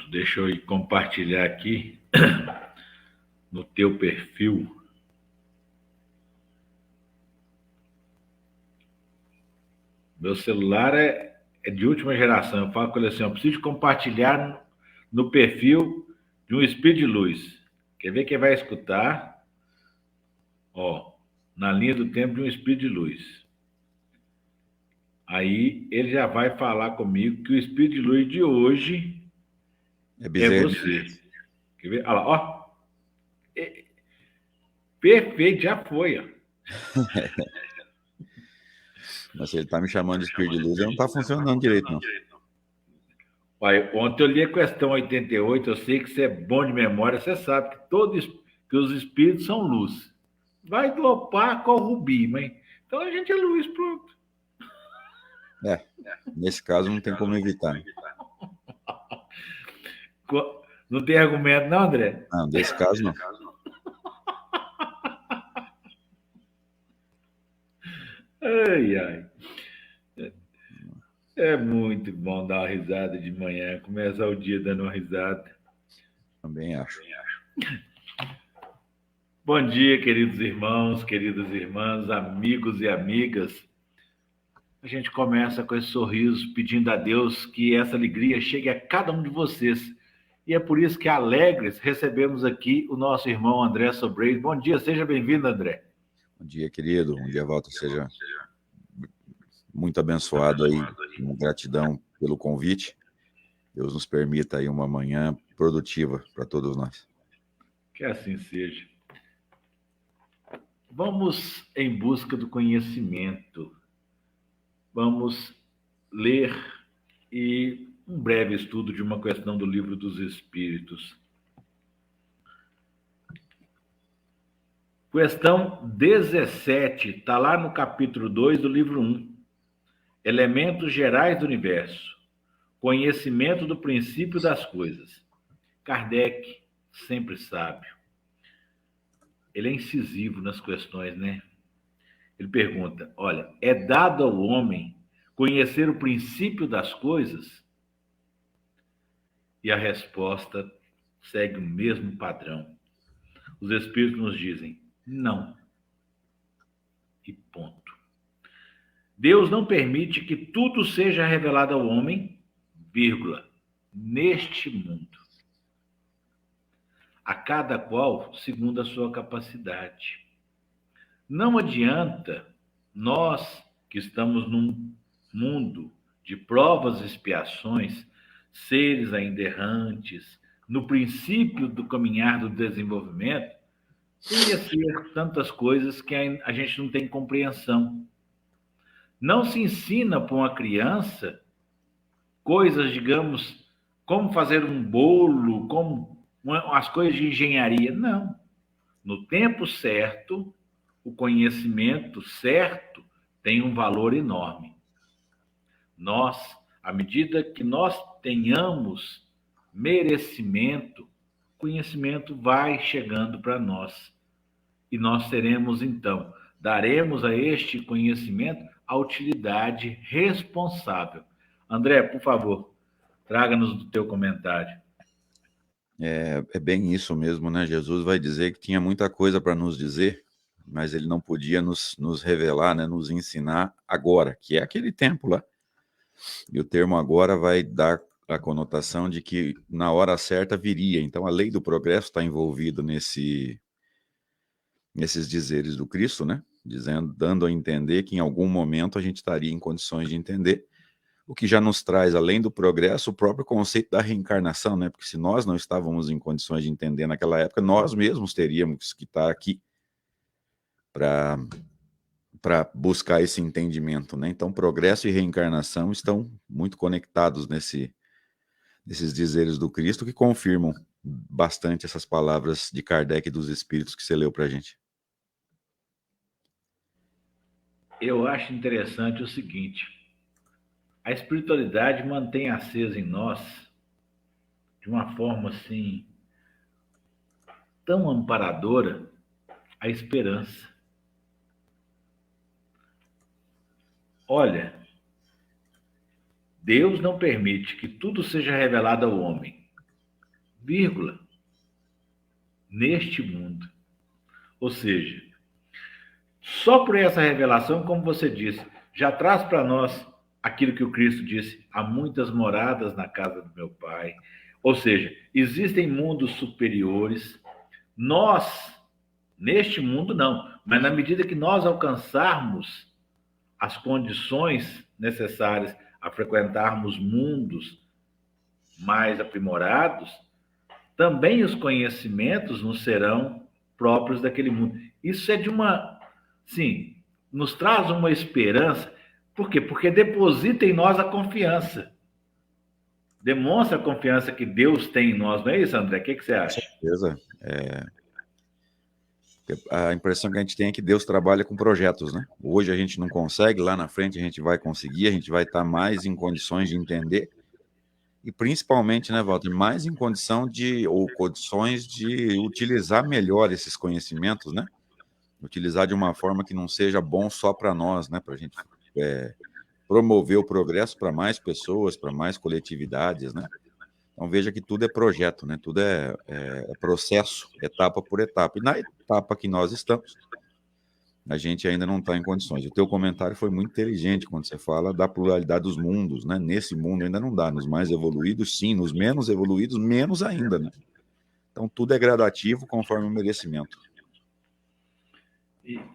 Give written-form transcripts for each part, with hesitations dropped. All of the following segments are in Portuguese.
Pronto, deixa eu compartilhar aqui no teu perfil. Meu celular é de última geração. Eu falo com ele assim, eu preciso compartilhar no perfil de um espírito de luz. Quer ver quem vai escutar? Ó, na linha do tempo de um espírito de luz. Aí ele já vai falar comigo que o espírito de luz de hoje é você. Quer ver? Olha lá, ó. Perfeito, já foi, ó. Mas se ele está me chamando de espírito de luz, não está funcionando direito, não. Olha, ontem eu li a questão 88, eu sei que você é bom de memória, você sabe que os espíritos são luz. Vai dopar com o rubi, mas então a gente é luz, pronto. Nesse caso não tem como evitar. Né? Não tem argumento, não, André? Não, nesse caso não. Ai, ai. É muito bom dar uma risada de manhã, começar o dia dando uma risada. Também acho. Bom dia, queridos irmãos, queridas irmãs, amigos e amigas. A gente começa com esse sorriso, pedindo a Deus que essa alegria chegue a cada um de vocês. E é por isso que, alegres, recebemos aqui o nosso irmão André Sobreiro. Bom dia, seja bem-vindo, André. Bom dia, querido. Bom dia, Walter. Seja muito abençoado aí. Gratidão pelo convite. Deus nos permita aí uma manhã produtiva para todos nós. Que assim seja. Vamos em busca do conhecimento. Vamos ler e um breve estudo de uma questão do Livro dos Espíritos. Questão 17, está lá no capítulo 2 do livro 1. Elementos gerais do universo. Conhecimento do princípio das coisas. Kardec, sempre sábio. Ele é incisivo nas questões, né? Ele pergunta, olha, é dado ao homem conhecer o princípio das coisas? E a resposta segue o mesmo padrão. Os Espíritos nos dizem, não. E ponto. Deus não permite que tudo seja revelado ao homem, vírgula, neste mundo. A cada qual segundo a sua capacidade. Não adianta nós que estamos num mundo de provas e expiações, seres ainda errantes, no princípio do caminhar do desenvolvimento, conhecer tantas coisas que a gente não tem compreensão. Não se ensina para uma criança coisas, digamos, como fazer um bolo, como as coisas de engenharia. Não. No tempo certo, o conhecimento certo tem um valor enorme. Nós, à medida que nós tenhamos merecimento, o conhecimento vai chegando para nós. E nós teremos, então, daremos a este conhecimento a utilidade responsável. André, por favor, traga-nos do teu comentário. É bem isso mesmo, né? Jesus vai dizer que tinha muita coisa para nos dizer, mas ele não podia nos revelar, né? Nos ensinar agora, que é aquele tempo lá. E o termo agora vai dar a conotação de que na hora certa viria. Então a lei do progresso está envolvido nesses dizeres do Cristo, né? Dando a entender que em algum momento a gente estaria em condições de entender, o que já nos traz, além do progresso, o próprio conceito da reencarnação, né? Porque se nós não estávamos em condições de entender naquela época, nós mesmos teríamos que estar aqui para buscar esse entendimento, né? Então, progresso e reencarnação estão muito conectados nesses dizeres do Cristo, que confirmam bastante essas palavras de Kardec e dos Espíritos que você leu para a gente. Eu acho interessante o seguinte: a espiritualidade mantém acesa em nós, de uma forma assim, tão amparadora, a esperança. Olha, Deus não permite que tudo seja revelado ao homem. vírgula, neste mundo. Ou seja, só por essa revelação, como você disse, já traz para nós aquilo que o Cristo disse: há muitas moradas na casa do meu Pai. Ou seja, existem mundos superiores. Nós, neste mundo, não. Mas na medida que nós alcançarmos as condições necessárias a frequentarmos mundos mais aprimorados, também os conhecimentos nos serão próprios daquele mundo. Isso é de uma... Sim, nos traz uma esperança. Por quê? Porque deposita em nós a confiança. Demonstra a confiança que Deus tem em nós, não é isso, André? O que você acha? Com certeza. A impressão que a gente tem é que Deus trabalha com projetos, né? Hoje a gente não consegue, lá na frente a gente vai conseguir, a gente vai estar mais em condições de entender, e principalmente, né, Walter, mais em condições de utilizar melhor esses conhecimentos, né? Utilizar de uma forma que não seja bom só para nós, né? Para a gente promover o progresso para mais pessoas, para mais coletividades, né? Então veja que tudo é projeto, né? Tudo é processo, etapa por etapa. E na etapa que nós estamos, a gente ainda não está em condições. O teu comentário foi muito inteligente quando você fala da pluralidade dos mundos, né? Nesse mundo ainda não dá. Nos mais evoluídos, sim. Nos menos evoluídos, menos ainda, né? Então tudo é gradativo conforme o merecimento.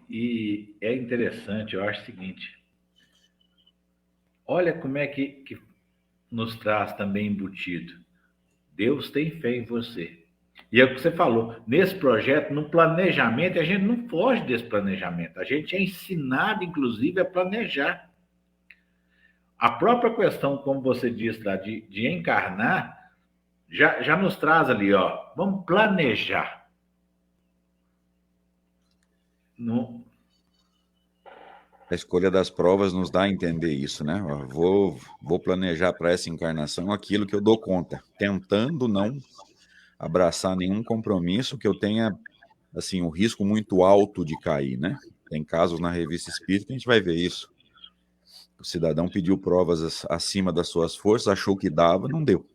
E é interessante, eu acho o seguinte: olha como é que nos traz também embutido. Deus tem fé em você. E é o que você falou, nesse projeto, no planejamento, a gente não foge desse planejamento. A gente é ensinado, inclusive, a planejar. A própria questão, como você disse lá, de encarnar, já nos traz ali, ó, vamos planejar. No... A escolha das provas nos dá a entender isso, né? Vou planejar para essa encarnação aquilo que eu dou conta, tentando não abraçar nenhum compromisso que eu tenha, assim, um risco muito alto de cair, né? Tem casos na Revista Espírita que a gente vai ver isso. O cidadão pediu provas acima das suas forças, achou que dava, não deu.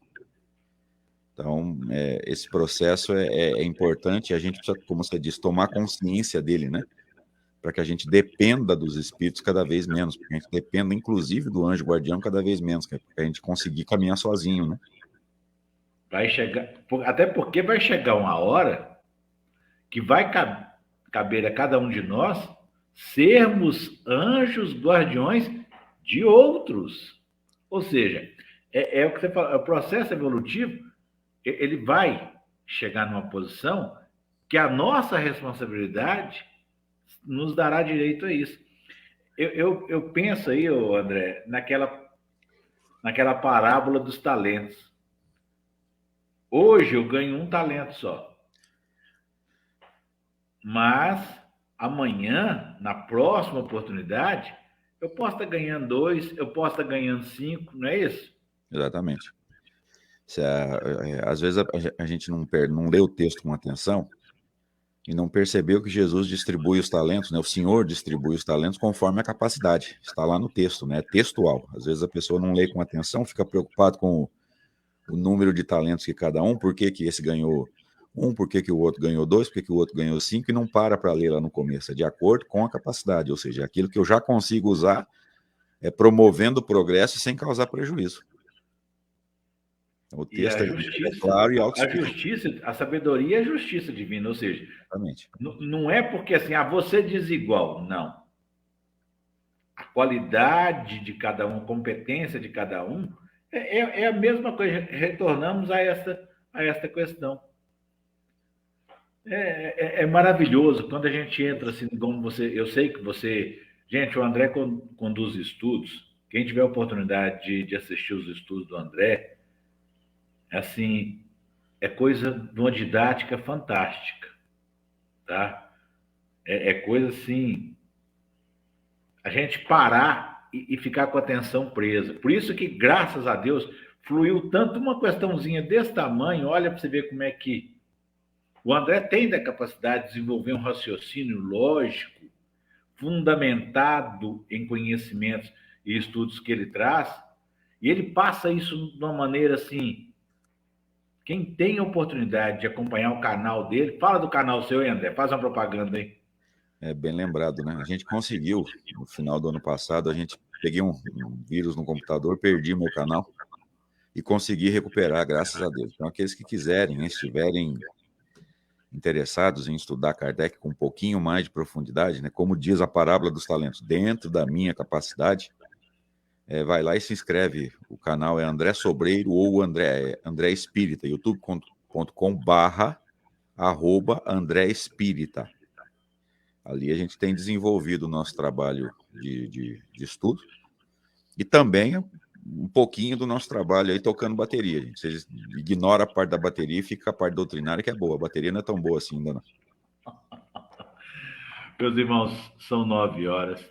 Então, esse processo é importante, a gente precisa, como você disse, tomar consciência dele, né? Para que a gente dependa dos espíritos cada vez menos, porque a gente dependa, inclusive, do anjo guardião cada vez menos, para a gente conseguir caminhar sozinho, né? Vai chegar, até porque vai chegar uma hora que vai caber a cada um de nós sermos anjos guardiões de outros. Ou seja, é o que você fala, o processo evolutivo, ele vai chegar numa posição que a nossa responsabilidade nos dará direito a isso. Eu penso aí, André, naquela parábola dos talentos. Hoje eu ganho um talento só. Mas amanhã, na próxima oportunidade, eu posso estar ganhando 2, eu posso estar ganhando 5, não é isso? Exatamente. Às vezes a gente não lê o texto com atenção e não percebeu que Jesus distribui os talentos, né? O Senhor distribui os talentos conforme a capacidade. Está lá no texto, né? É textual. Às vezes a pessoa não lê com atenção, fica preocupado com o número de talentos que cada um, por que esse ganhou 1, por que o outro ganhou 2, por que o outro ganhou 5, e não para ler lá no começo. É de acordo com a capacidade, ou seja, aquilo que eu já consigo usar promovendo o progresso sem causar prejuízo. O texto é claro e autoexplicativo. A justiça, a sabedoria é a justiça divina, ou seja, exatamente. Não é porque assim, você diz igual, não. A qualidade de cada um, a competência de cada um, é a mesma coisa. Retornamos a esta questão. É maravilhoso quando a gente entra assim, como você. Eu sei que você. Gente, o André conduz estudos. Quem tiver a oportunidade de assistir os estudos do André, assim, é coisa de uma didática fantástica, tá? É coisa assim, a gente parar e ficar com a atenção presa. Por isso que, graças a Deus, fluiu tanto uma questãozinha desse tamanho. Olha para você ver como é que o André tem da capacidade de desenvolver um raciocínio lógico, fundamentado em conhecimentos e estudos que ele traz, e ele passa isso de uma maneira assim Quem tem a oportunidade de acompanhar o canal dele, fala do canal seu, André, faz uma propaganda aí. É bem lembrado, né? A gente conseguiu, no final do ano passado, peguei um vírus no computador, perdi meu canal e consegui recuperar, graças a Deus. Então, aqueles que quiserem, né, estiverem interessados em estudar Kardec com um pouquinho mais de profundidade, né, como diz a parábola dos talentos, dentro da minha capacidade, vai lá e se inscreve. O canal é André Sobreiro ou André Espírita, youtube.com/André Espírita. Ali a gente tem desenvolvido o nosso trabalho de estudo e também um pouquinho do nosso trabalho aí tocando bateria. Gente. Você ignora a parte da bateria e fica a parte doutrinária, que é boa. A bateria não é tão boa assim ainda não. Meus irmãos, são 9 horas.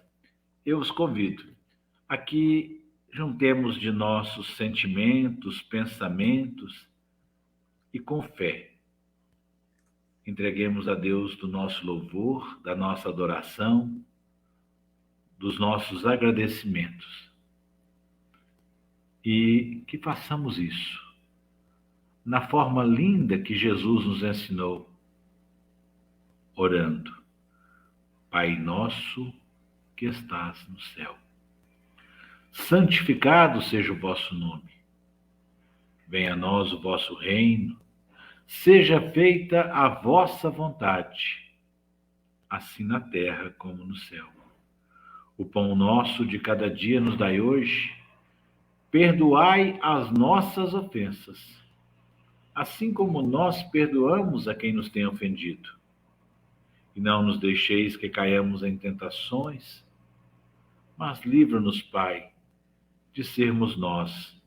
Eu os convido a que juntemos de nossos sentimentos, pensamentos e com fé entreguemos a Deus do nosso louvor, da nossa adoração, dos nossos agradecimentos. E que façamos isso na forma linda que Jesus nos ensinou, orando: Pai nosso que estás no céu, santificado seja o vosso nome. Venha a nós o vosso reino. Seja feita a vossa vontade, assim na terra como no céu. O pão nosso de cada dia nos dai hoje. Perdoai as nossas ofensas, assim como nós perdoamos a quem nos tem ofendido. E não nos deixeis que caiamos em tentações, mas livra-nos, Pai, de sermos nós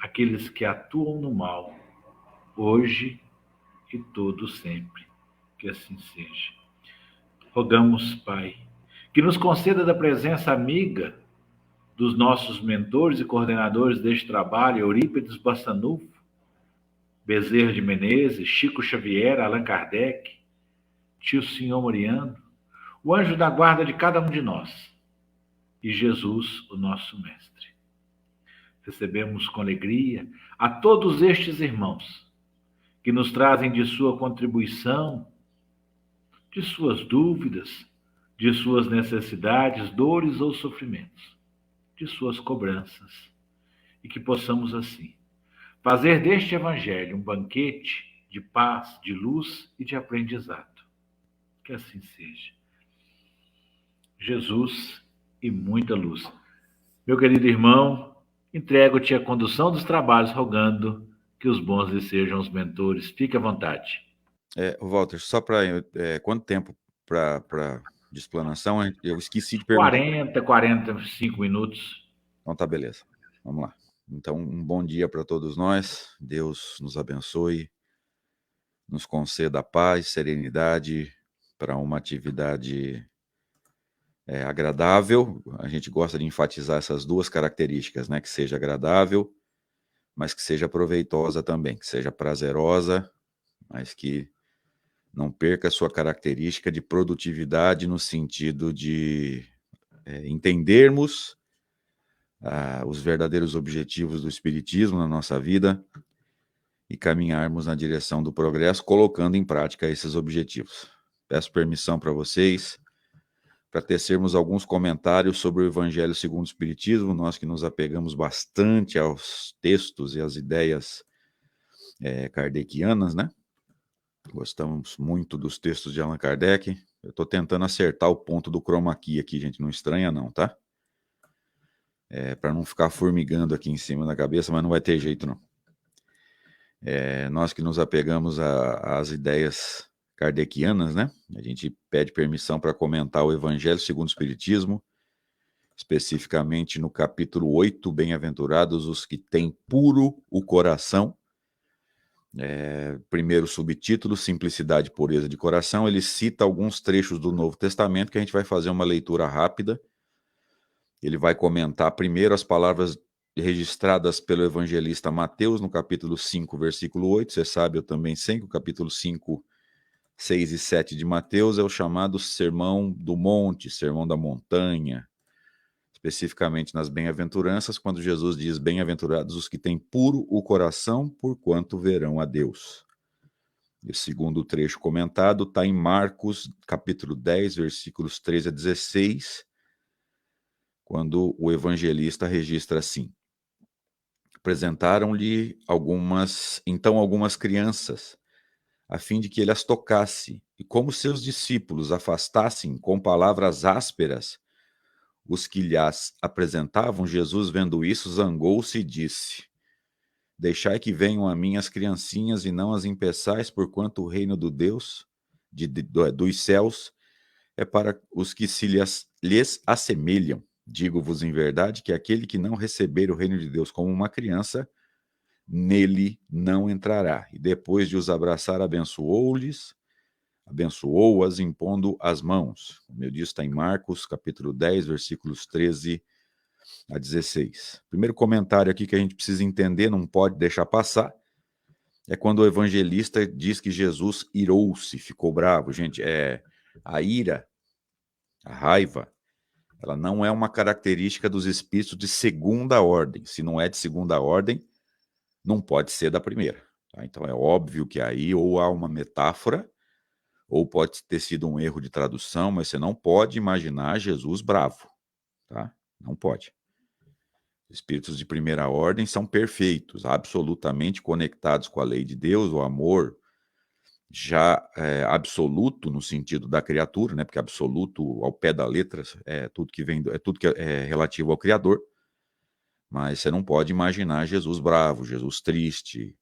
aqueles que atuam no mal, hoje e todo sempre. Que assim seja. Rogamos, Pai, que nos conceda da presença amiga dos nossos mentores e coordenadores deste trabalho, Eurípides Bassanufo, Bezerra de Menezes, Chico Xavier, Allan Kardec, Tio Senhor Moriano, o anjo da guarda de cada um de nós e Jesus, o nosso Mestre. Recebemos com alegria a todos estes irmãos que nos trazem de sua contribuição, de suas dúvidas, de suas necessidades, dores ou sofrimentos, de suas cobranças, e que possamos assim fazer deste Evangelho um banquete de paz, de luz e de aprendizado. Que assim seja. Jesus e muita luz. Meu querido irmão, entrego-te a condução dos trabalhos, rogando que os bons lhe sejam os mentores. Fique à vontade. Walter, só para quanto tempo para de explanação? Eu esqueci de perguntar. 45 minutos. Então tá, beleza. Vamos lá. Então, um bom dia para todos nós. Deus nos abençoe, nos conceda paz, serenidade para uma atividade agradável. A gente gosta de enfatizar essas duas características, né? Que seja agradável, mas que seja proveitosa também, que seja prazerosa, mas que não perca a sua característica de produtividade no sentido de entendermos os verdadeiros objetivos do Espiritismo na nossa vida e caminharmos na direção do progresso, colocando em prática esses objetivos. Peço permissão para vocês para tecermos alguns comentários sobre o Evangelho segundo o Espiritismo, nós que nos apegamos bastante aos textos e às ideias kardecianas, né? Gostamos muito dos textos de Allan Kardec. Eu estou tentando acertar o ponto do chroma key aqui, gente, não estranha não, tá? Para não ficar formigando aqui em cima da cabeça, mas não vai ter jeito não. Nós que nos apegamos às ideias kardecianas, né? A gente pede permissão para comentar o Evangelho segundo o Espiritismo, especificamente no capítulo 8, Bem-aventurados os que têm puro o coração. Primeiro subtítulo, Simplicidade e Pureza de Coração. Ele cita alguns trechos do Novo Testamento que a gente vai fazer uma leitura rápida. Ele vai comentar primeiro as palavras registradas pelo evangelista Mateus no capítulo 5, versículo 8. Você sabe, eu também sei que o capítulo 5, 6 e 7 de Mateus é o chamado Sermão do Monte, Sermão da Montanha. especificamente nas bem-aventuranças, quando Jesus diz: bem-aventurados os que têm puro o coração, porquanto verão a Deus. E o segundo trecho comentado está em Marcos, capítulo 10, versículos 13 a 16, quando o evangelista registra assim: apresentaram-lhe algumas crianças, a fim de que ele as tocasse, e como seus discípulos afastassem com palavras ásperas os que lhas apresentavam, Jesus, vendo isso, zangou-se e disse: deixai que venham a mim as criancinhas e não as impeçais, porquanto o reino do Deus, dos céus, é para os que lhes assemelham. Digo-vos em verdade que aquele que não receber o reino de Deus como uma criança, nele não entrará. E depois de os abraçar, abençoou-as, impondo as mãos. Como eu disse, está em Marcos, capítulo 10, versículos 13 a 16. Primeiro comentário aqui que a gente precisa entender, não pode deixar passar, é quando o evangelista diz que Jesus irou-se, ficou bravo. Gente, a ira, a raiva, ela não é uma característica dos espíritos de segunda ordem. Se não é de segunda ordem, não pode ser da primeira. Tá? Então é óbvio que aí ou há uma metáfora, ou pode ter sido um erro de tradução, mas você não pode imaginar Jesus bravo. Tá? Não pode. Espíritos de primeira ordem são perfeitos, absolutamente conectados com a lei de Deus, o amor já absoluto no sentido da criatura, né? Porque absoluto ao pé da letra é tudo que vem, é tudo que é relativo ao Criador. Mas você não pode imaginar Jesus bravo, Jesus triste.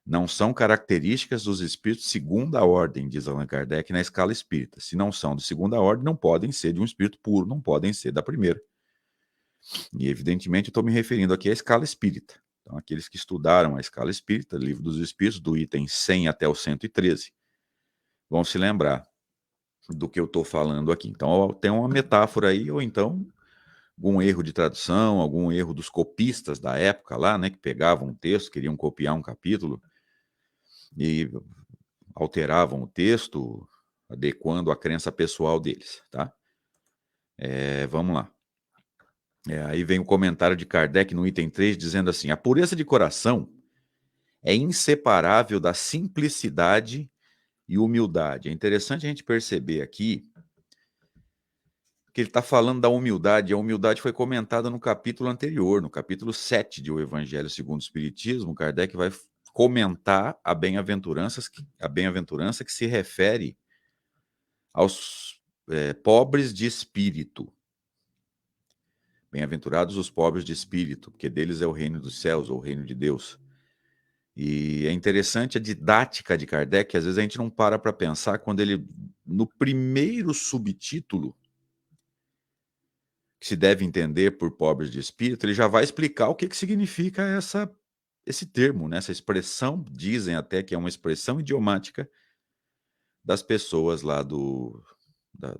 Não são características dos espíritos de segunda ordem, diz Allan Kardec na escala espírita. Se não são de segunda ordem, não podem ser de um espírito puro, não podem ser da primeira. E, evidentemente, eu estou me referindo aqui à escala espírita. Então, aqueles que estudaram a escala espírita, Livro dos Espíritos, do item 100 até o 113, vão se lembrar do que eu estou falando aqui. Então, tem uma metáfora aí, ou então algum erro de tradução, algum erro dos copistas da época lá, né, que pegavam um texto, queriam copiar um capítulo e alteravam o texto, adequando a crença pessoal deles, tá? Vamos lá. Aí vem o comentário de Kardec no item 3, dizendo assim: a pureza de coração é inseparável da simplicidade e humildade. É interessante a gente perceber aqui que ele está falando da humildade. A humildade foi comentada no capítulo anterior, no capítulo 7 de O Evangelho segundo o Espiritismo. Kardec vai comentar a bem-aventurança que se refere aos pobres de espírito. Bem-aventurados os pobres de espírito, porque deles é o reino dos céus, ou o reino de Deus. E é interessante a didática de Kardec, que às vezes a gente não para pensar, quando ele, no primeiro subtítulo, que se deve entender por pobres de espírito, ele já vai explicar o que significa esse termo, né? Essa expressão. Dizem até que é uma expressão idiomática das pessoas lá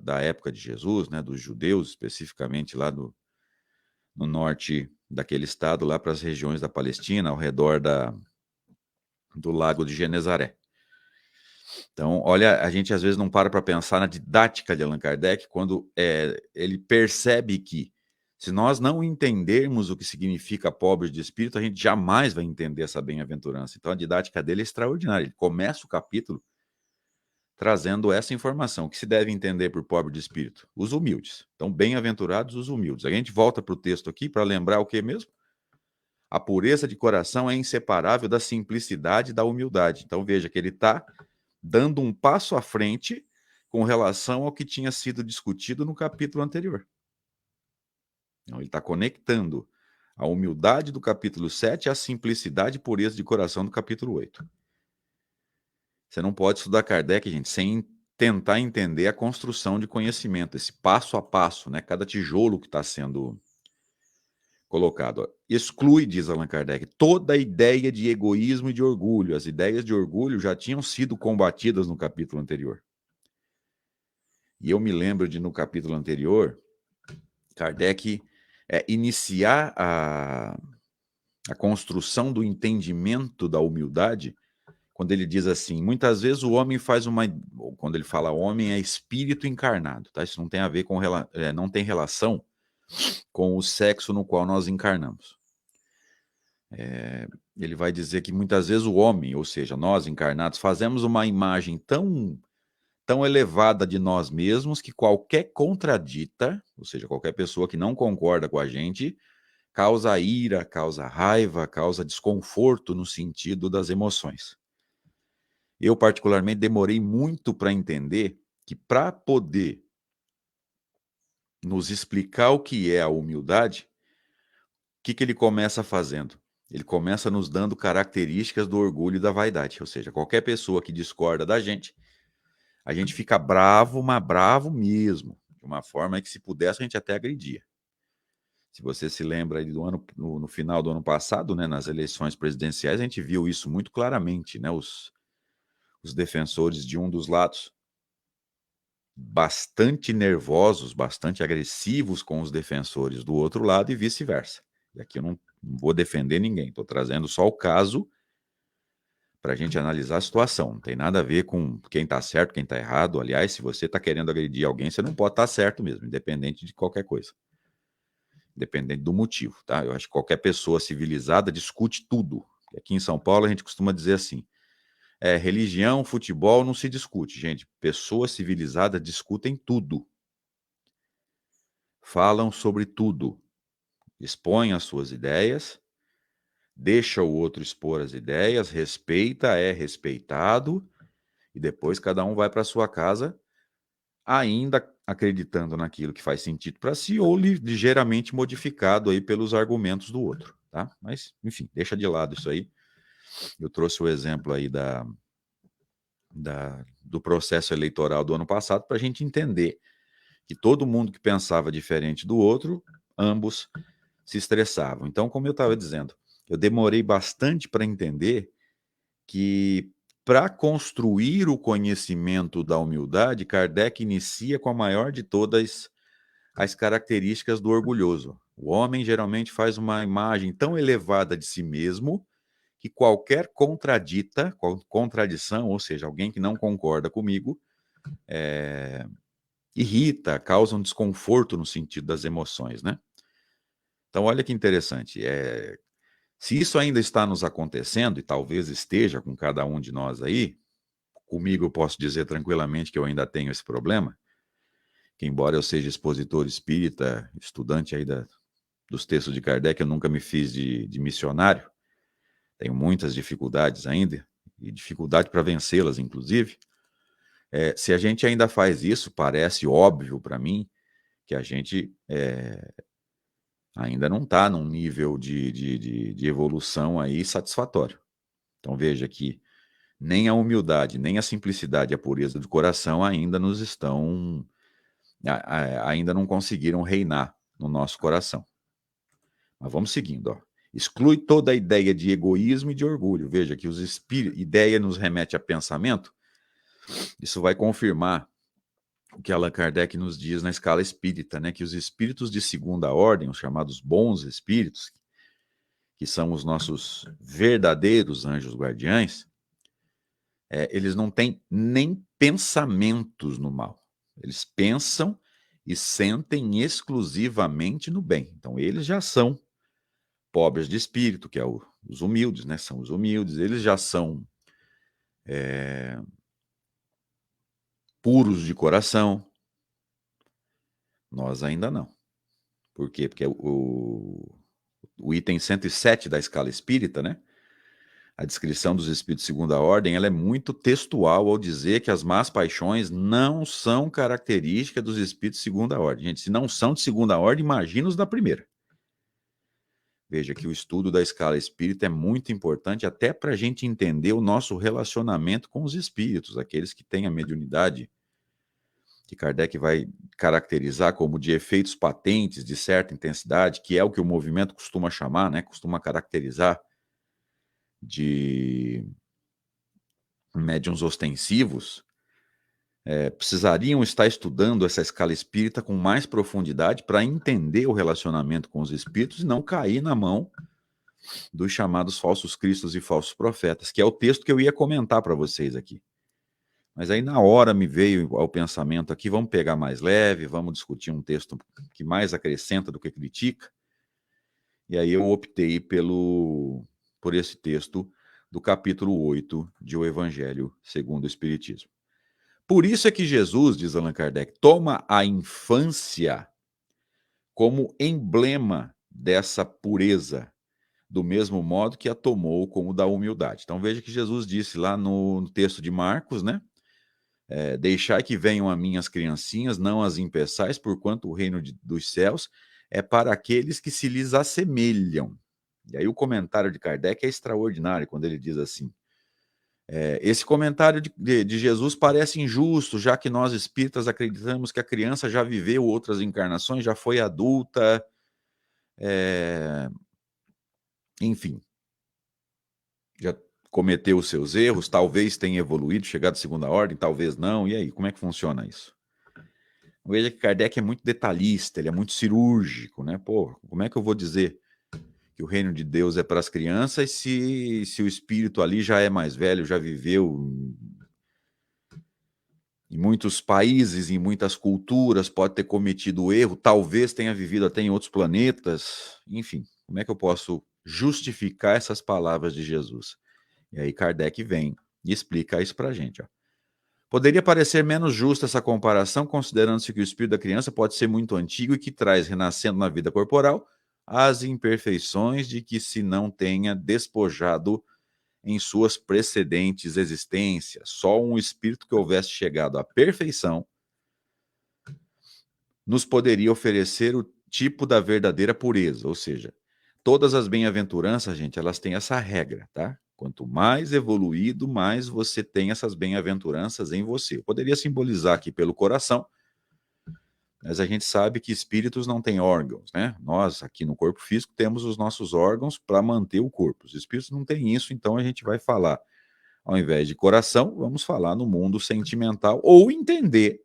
da época de Jesus, né? Dos judeus, especificamente lá no norte daquele estado, lá para as regiões da Palestina, ao redor do lago de Genezaré. Então, olha, a gente às vezes não para pensar na didática de Allan Kardec, quando ele percebe que, se nós não entendermos o que significa pobre de espírito, a gente jamais vai entender essa bem-aventurança. Então, a didática dele é extraordinária. Ele começa o capítulo trazendo essa informação. O que se deve entender por pobre de espírito? Os humildes. Então, bem-aventurados os humildes. A gente volta para o texto aqui para lembrar o que mesmo? A pureza de coração é inseparável da simplicidade e da humildade. Então, veja que ele está dando um passo à frente com relação ao que tinha sido discutido no capítulo anterior. Então, ele está conectando a humildade do capítulo 7 à simplicidade e pureza de coração do capítulo 8. Você não pode estudar Kardec, gente, sem tentar entender a construção de conhecimento, esse passo a passo, né? Cada tijolo que está sendo colocado. Exclui, diz Allan Kardec, toda a ideia de egoísmo e de orgulho. As ideias de orgulho já tinham sido combatidas no capítulo anterior. E eu me lembro de, no capítulo anterior, Kardec iniciar a construção do entendimento da humildade, quando ele diz assim: muitas vezes o homem quando ele fala homem, é espírito encarnado, tá? Isso não tem a ver com, não tem relação com o sexo no qual nós encarnamos. Ele vai dizer que muitas vezes o homem, ou seja, nós encarnados, fazemos uma imagem tão elevada de nós mesmos que qualquer contradita, ou seja, qualquer pessoa que não concorda com a gente, causa ira, causa raiva, causa desconforto no sentido das emoções. Eu, particularmente, demorei muito para entender que para poder nos explicar o que é a humildade, o que ele começa fazendo? Ele começa nos dando características do orgulho e da vaidade, ou seja, qualquer pessoa que discorda da gente, a gente fica bravo, mas bravo mesmo, de uma forma que se pudesse a gente até agredia. Se você se lembra aí no final do ano passado, né, nas eleições presidenciais, a gente viu isso muito claramente, né, os defensores de um dos lados bastante nervosos, bastante agressivos com os defensores do outro lado e vice-versa. E aqui eu não vou defender ninguém, estou trazendo só o caso para a gente analisar a situação. Não tem nada a ver com quem está certo, quem está errado. Aliás, se você está querendo agredir alguém, você não pode estar certo mesmo, independente de qualquer coisa. Independente do motivo, tá? Eu acho que qualquer pessoa civilizada discute tudo. Aqui em São Paulo a gente costuma dizer assim, religião, futebol não se discute, gente. Pessoas civilizadas discutem tudo. Falam sobre tudo. Expõem as suas ideias, deixa o outro expor as ideias, respeita, é respeitado, e depois cada um vai para sua casa ainda acreditando naquilo que faz sentido para si ou ligeiramente modificado aí pelos argumentos do outro, tá? Mas, enfim, deixa de lado isso aí. Eu trouxe o exemplo aí do processo eleitoral do ano passado para a gente entender que todo mundo que pensava diferente do outro, ambos se estressavam. Então, como eu estava dizendo, eu demorei bastante para entender que para construir o conhecimento da humildade, Kardec inicia com a maior de todas as características do orgulhoso. O homem geralmente faz uma imagem tão elevada de si mesmo que qualquer contradição, ou seja, alguém que não concorda comigo, irrita, causa um desconforto no sentido das emoções, né? Então, olha que interessante. Se isso ainda está nos acontecendo, e talvez esteja com cada um de nós aí, comigo eu posso dizer tranquilamente que eu ainda tenho esse problema, que embora eu seja expositor espírita, estudante aí dos textos de Kardec, eu nunca me fiz de missionário, tenho muitas dificuldades ainda, e dificuldade para vencê-las, inclusive. Se a gente ainda faz isso, parece óbvio para mim que a gente ainda não está num nível de evolução aí satisfatório. Então veja que nem a humildade, nem a simplicidade, a pureza do coração ainda nos estão, ainda não conseguiram reinar no nosso coração. Mas vamos seguindo, ó. Exclui toda a ideia de egoísmo e de orgulho. Veja que ideia nos remete a pensamento. Isso vai confirmar o que Allan Kardec nos diz na escala espírita, né? Que os espíritos de segunda ordem, os chamados bons espíritos, que são os nossos verdadeiros anjos guardiães, eles não têm nem pensamentos no mal. Eles pensam e sentem exclusivamente no bem. Então, eles já são pobres de espírito, que é os humildes, né? São os humildes. Eles já são puros de coração. Nós ainda não. Por quê? Porque o item 107 da escala espírita, né? A descrição dos espíritos de segunda ordem, ela é muito textual ao dizer que as más paixões não são característica dos espíritos de segunda ordem. Gente, se não são de segunda ordem, imagina os da primeira. Veja que o estudo da escala espírita é muito importante até para a gente entender o nosso relacionamento com os espíritos, aqueles que têm a mediunidade, que Kardec vai caracterizar como de efeitos patentes de certa intensidade, que é o que o movimento costuma chamar, né? Costuma caracterizar de médiuns ostensivos, precisariam estar estudando essa escala espírita com mais profundidade para entender o relacionamento com os espíritos e não cair na mão dos chamados falsos cristos e falsos profetas, que é o texto que eu ia comentar para vocês aqui. Mas aí na hora me veio ao pensamento aqui, vamos pegar mais leve, vamos discutir um texto que mais acrescenta do que critica. E aí eu optei por esse texto do capítulo 8 de O Evangelho segundo o Espiritismo. Por isso é que Jesus, diz Allan Kardec, toma a infância como emblema dessa pureza, do mesmo modo que a tomou como da humildade. Então veja que Jesus disse lá no texto de Marcos, né? Deixai que venham a mim as criancinhas, não as impeçais, porquanto o reino dos céus é para aqueles que se lhes assemelham. E aí o comentário de Kardec é extraordinário quando ele diz assim, esse comentário de Jesus parece injusto, já que nós espíritas acreditamos que a criança já viveu outras encarnações, já foi adulta, enfim, já cometeu os seus erros, talvez tenha evoluído, chegado à segunda ordem, talvez não. E aí, como é que funciona isso? Veja que Kardec é muito detalhista, ele é muito cirúrgico, né? Pô, como é que eu vou dizer que o reino de Deus é para as crianças se o espírito ali já é mais velho, já viveu em muitos países, em muitas culturas, pode ter cometido erro, talvez tenha vivido até em outros planetas, enfim, como é que eu posso justificar essas palavras de Jesus? E aí Kardec vem e explica isso para a gente. Ó. Poderia parecer menos justa essa comparação, considerando-se que o espírito da criança pode ser muito antigo e que traz, renascendo na vida corporal, as imperfeições de que se não tenha despojado em suas precedentes existências. Só um espírito que houvesse chegado à perfeição nos poderia oferecer o tipo da verdadeira pureza, ou seja, todas as bem-aventuranças, gente, elas têm essa regra, tá? Quanto mais evoluído, mais você tem essas bem-aventuranças em você. Eu poderia simbolizar aqui pelo coração, mas a gente sabe que espíritos não têm órgãos, né? Nós, aqui no corpo físico, temos os nossos órgãos para manter o corpo. Os espíritos não têm isso, então a gente vai falar, ao invés de coração, vamos falar no mundo sentimental, ou entender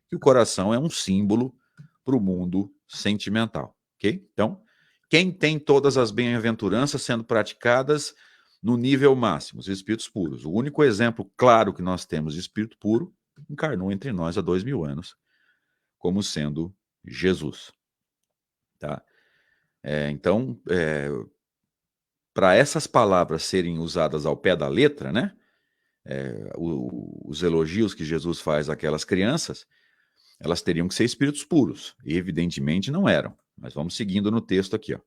que o coração é um símbolo para o mundo sentimental, ok? Então, quem tem todas as bem-aventuranças sendo praticadas no nível máximo, os espíritos puros. O único exemplo claro que nós temos de espírito puro encarnou entre nós há 2000 anos, como sendo Jesus. Tá? Então, para essas palavras serem usadas ao pé da letra, né? Os elogios que Jesus faz àquelas crianças, elas teriam que ser espíritos puros. E evidentemente não eram. Mas vamos seguindo no texto aqui, ó.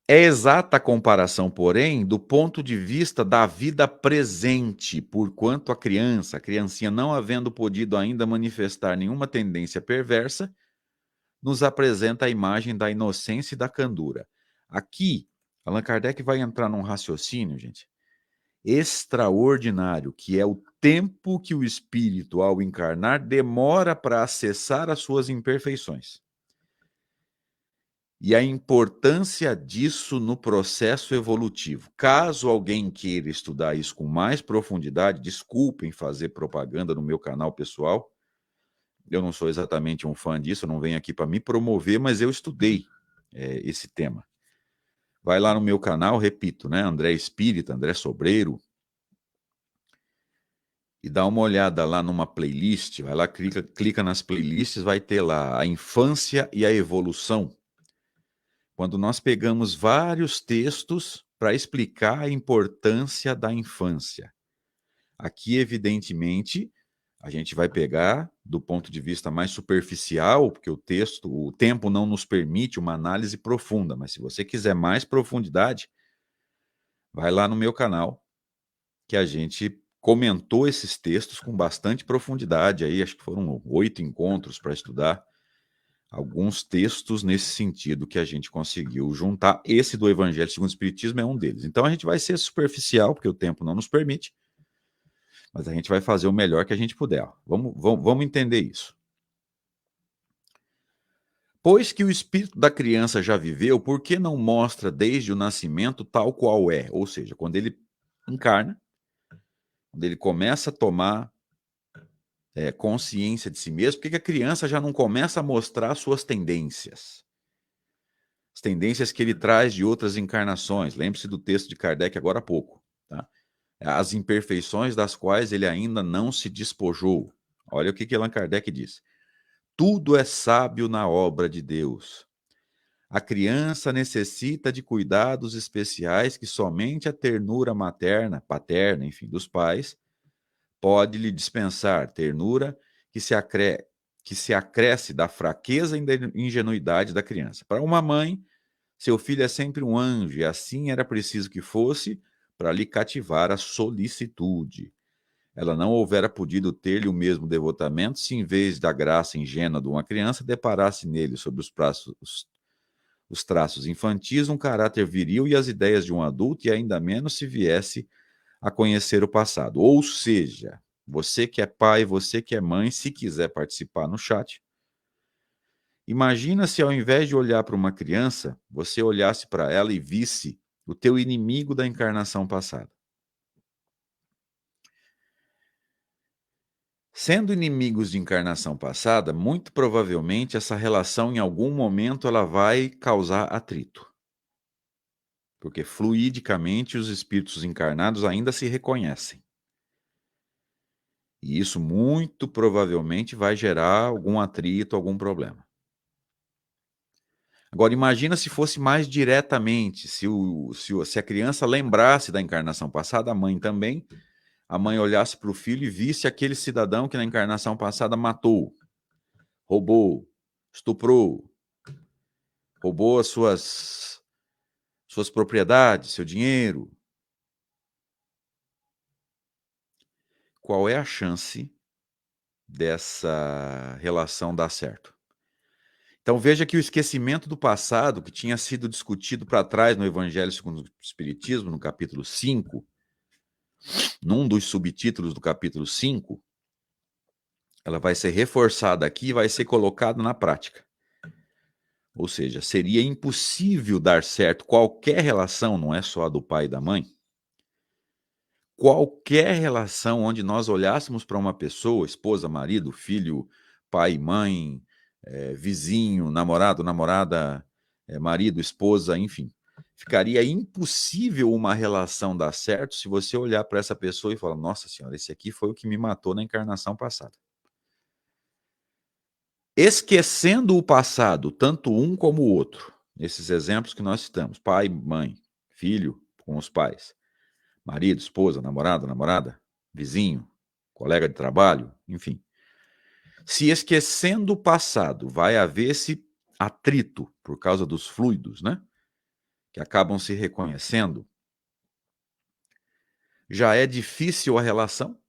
É exata a comparação, porém, do ponto de vista da vida presente, porquanto a criancinha não havendo podido ainda manifestar nenhuma tendência perversa, nos apresenta a imagem da inocência e da candura. Aqui, Allan Kardec vai entrar num raciocínio, gente, extraordinário, que é o tempo que o espírito, ao encarnar, demora para acessar as suas imperfeições. E a importância disso no processo evolutivo. Caso alguém queira estudar isso com mais profundidade, desculpem fazer propaganda no meu canal pessoal. Eu não sou exatamente um fã disso, eu não venho aqui para me promover, mas eu estudei esse tema. Vai lá no meu canal, repito, né? André Espírita, André Sobreiro, e dá uma olhada lá numa playlist, vai lá, clica nas playlists, vai ter lá a infância e a evolução. Quando nós pegamos vários textos para explicar a importância da infância. Aqui, evidentemente, a gente vai pegar do ponto de vista mais superficial, porque o tempo não nos permite uma análise profunda, mas se você quiser mais profundidade, vai lá no meu canal, que a gente comentou esses textos com bastante profundidade, aí acho que foram 8 encontros para estudar alguns textos nesse sentido que a gente conseguiu juntar. Esse do Evangelho segundo o Espiritismo é um deles. Então a gente vai ser superficial, porque o tempo não nos permite, mas a gente vai fazer o melhor que a gente puder. Vamos entender isso. Pois que o espírito da criança já viveu, por que não mostra desde o nascimento tal qual é? Ou seja, quando ele encarna, quando ele começa a tomar consciência de si mesmo, por que a criança já não começa a mostrar suas tendências? As tendências que ele traz de outras encarnações. Lembre-se do texto de Kardec agora há pouco. Tá? as imperfeições das quais ele ainda não se despojou. Olha o que Allan Kardec diz. Tudo é sábio na obra de Deus. A criança necessita de cuidados especiais que somente a ternura materna, paterna, enfim, dos pais, pode lhe dispensar. Ternura que se acresce da fraqueza e da ingenuidade da criança. Para uma mãe, seu filho é sempre um anjo, e assim era preciso que fosse para lhe cativar a solicitude. Ela não houvera podido ter-lhe o mesmo devotamento se, em vez da graça ingênua de uma criança, deparasse nele, sob os traços infantis, um caráter viril e as ideias de um adulto, e ainda menos se viesse a conhecer o passado. Ou seja, você que é pai, você que é mãe, se quiser participar no chat, imagina se ao invés de olhar para uma criança, você olhasse para ela e visse o teu inimigo da encarnação passada. Sendo inimigos de encarnação passada, muito provavelmente essa relação em algum momento ela vai causar atrito. Porque fluidicamente os espíritos encarnados ainda se reconhecem. E isso muito provavelmente vai gerar algum atrito, algum problema. Agora, imagina se fosse mais diretamente, se a criança lembrasse da encarnação passada, a mãe também, a mãe olhasse para o filho e visse aquele cidadão que na encarnação passada matou, roubou, estuprou, roubou as suas propriedades, seu dinheiro. Qual é a chance dessa relação dar certo? Então veja que o esquecimento do passado, que tinha sido discutido para trás no Evangelho segundo o Espiritismo, no capítulo 5, num dos subtítulos do capítulo 5, ela vai ser reforçada aqui e vai ser colocada na prática. Ou seja, seria impossível dar certo qualquer relação, não é só a do pai e da mãe, qualquer relação onde nós olhássemos para uma pessoa, esposa, marido, filho, pai, mãe, vizinho, namorado, namorada, marido, esposa, enfim. Ficaria impossível uma relação dar certo se você olhar para essa pessoa e falar, nossa senhora, esse aqui foi o que me matou na encarnação passada. Esquecendo o passado, tanto um como o outro, nesses exemplos que nós citamos, pai, mãe, filho com os pais, marido, esposa, namorado, namorada, vizinho, colega de trabalho, enfim. Se esquecendo o passado, vai haver esse atrito por causa dos fluidos, né? Que acabam se reconhecendo. Já é difícil a relação.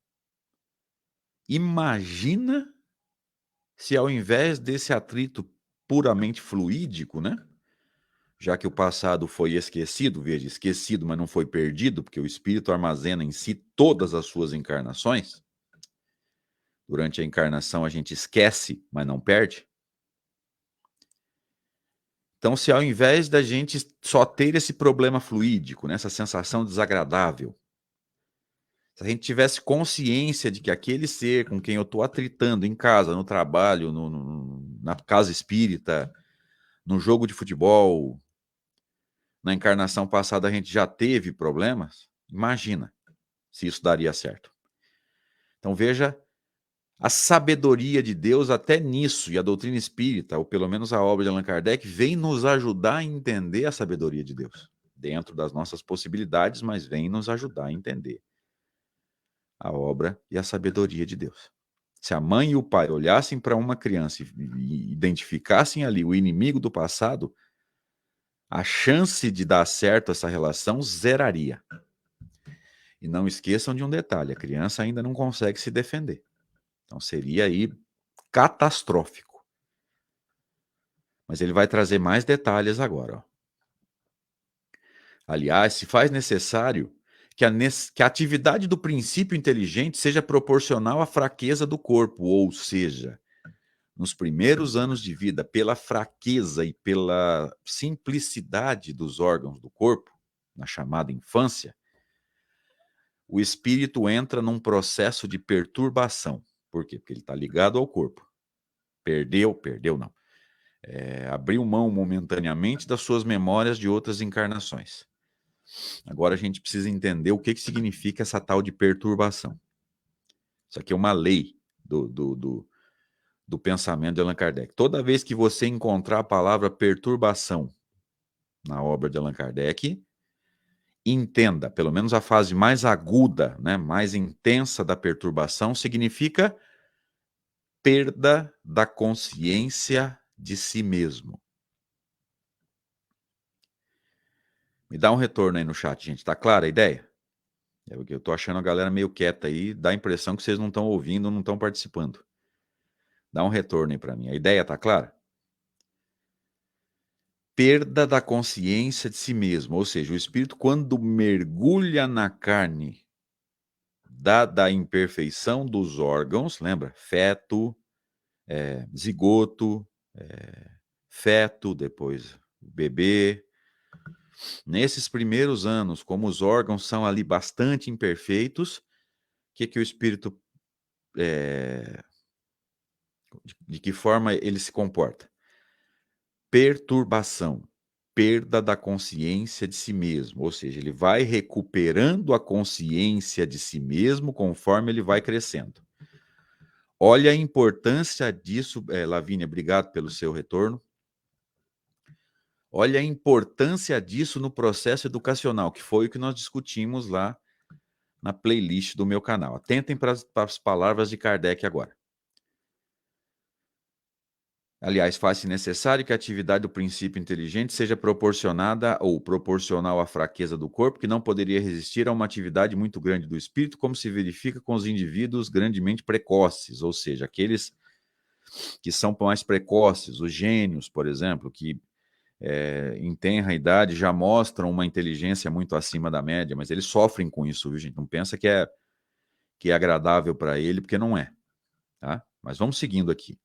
Imagina se ao invés desse atrito puramente fluídico, né? Já que o passado foi esquecido, veja, esquecido, mas não foi perdido, porque o espírito armazena em si todas as suas encarnações. Durante a encarnação a gente esquece, mas não perde. Então, se ao invés da gente só ter esse problema fluídico, né, essa sensação desagradável, se a gente tivesse consciência de que aquele ser com quem eu estou atritando em casa, no trabalho, na casa espírita, no jogo de futebol, na encarnação passada a gente já teve problemas, imagina se isso daria certo. Então veja a sabedoria de Deus até nisso, e a doutrina espírita, ou pelo menos a obra de Allan Kardec, vem nos ajudar a entender a sabedoria de Deus, dentro das nossas possibilidades, mas vem nos ajudar a entender a obra e a sabedoria de Deus. Se a mãe e o pai olhassem para uma criança e identificassem ali o inimigo do passado, a chance de dar certo essa relação zeraria. E não esqueçam de um detalhe, a criança ainda não consegue se defender. Então seria aí catastrófico. Mas ele vai trazer mais detalhes agora. Ó. Aliás, se faz necessário que a atividade do princípio inteligente seja proporcional à fraqueza do corpo, ou seja, nos primeiros anos de vida, pela fraqueza e pela simplicidade dos órgãos do corpo, na chamada infância, o espírito entra num processo de perturbação. Por quê? Porque ele está ligado ao corpo. Perdeu não. Abriu mão momentaneamente das suas memórias de outras encarnações. Agora a gente precisa entender o que significa essa tal de perturbação. Isso aqui é uma lei do pensamento de Allan Kardec. Toda vez que você encontrar a palavra perturbação na obra de Allan Kardec, entenda, pelo menos a fase mais aguda, né, mais intensa da perturbação, significa perda da consciência de si mesmo. Me dá um retorno aí no chat, gente. Tá clara a ideia? Eu tô achando a galera meio quieta aí, dá a impressão que vocês não estão ouvindo, não estão participando. Dá um retorno aí para mim. A ideia tá clara? Perda da consciência de si mesmo, ou seja, o espírito quando mergulha na carne da imperfeição dos órgãos, lembra? Feto, zigoto, feto, depois bebê. Nesses primeiros anos, como os órgãos são ali bastante imperfeitos, o que o espírito, de que forma ele se comporta? Perturbação, perda da consciência de si mesmo, ou seja, ele vai recuperando a consciência de si mesmo conforme ele vai crescendo. Olha a importância disso, Lavínia, obrigado pelo seu retorno. Olha a importância disso no processo educacional, que foi o que nós discutimos lá na playlist do meu canal. Atentem para as palavras de Kardec agora. Aliás, faz-se necessário que a atividade do princípio inteligente seja proporcionada ou proporcional à fraqueza do corpo, que não poderia resistir a uma atividade muito grande do espírito, como se verifica com os indivíduos grandemente precoces, ou seja, aqueles que são mais precoces, os gênios, por exemplo, que em tenra idade já mostram uma inteligência muito acima da média, mas eles sofrem com isso, viu, gente? Não pensa que é agradável para ele, porque não é. Tá? Mas vamos seguindo aqui.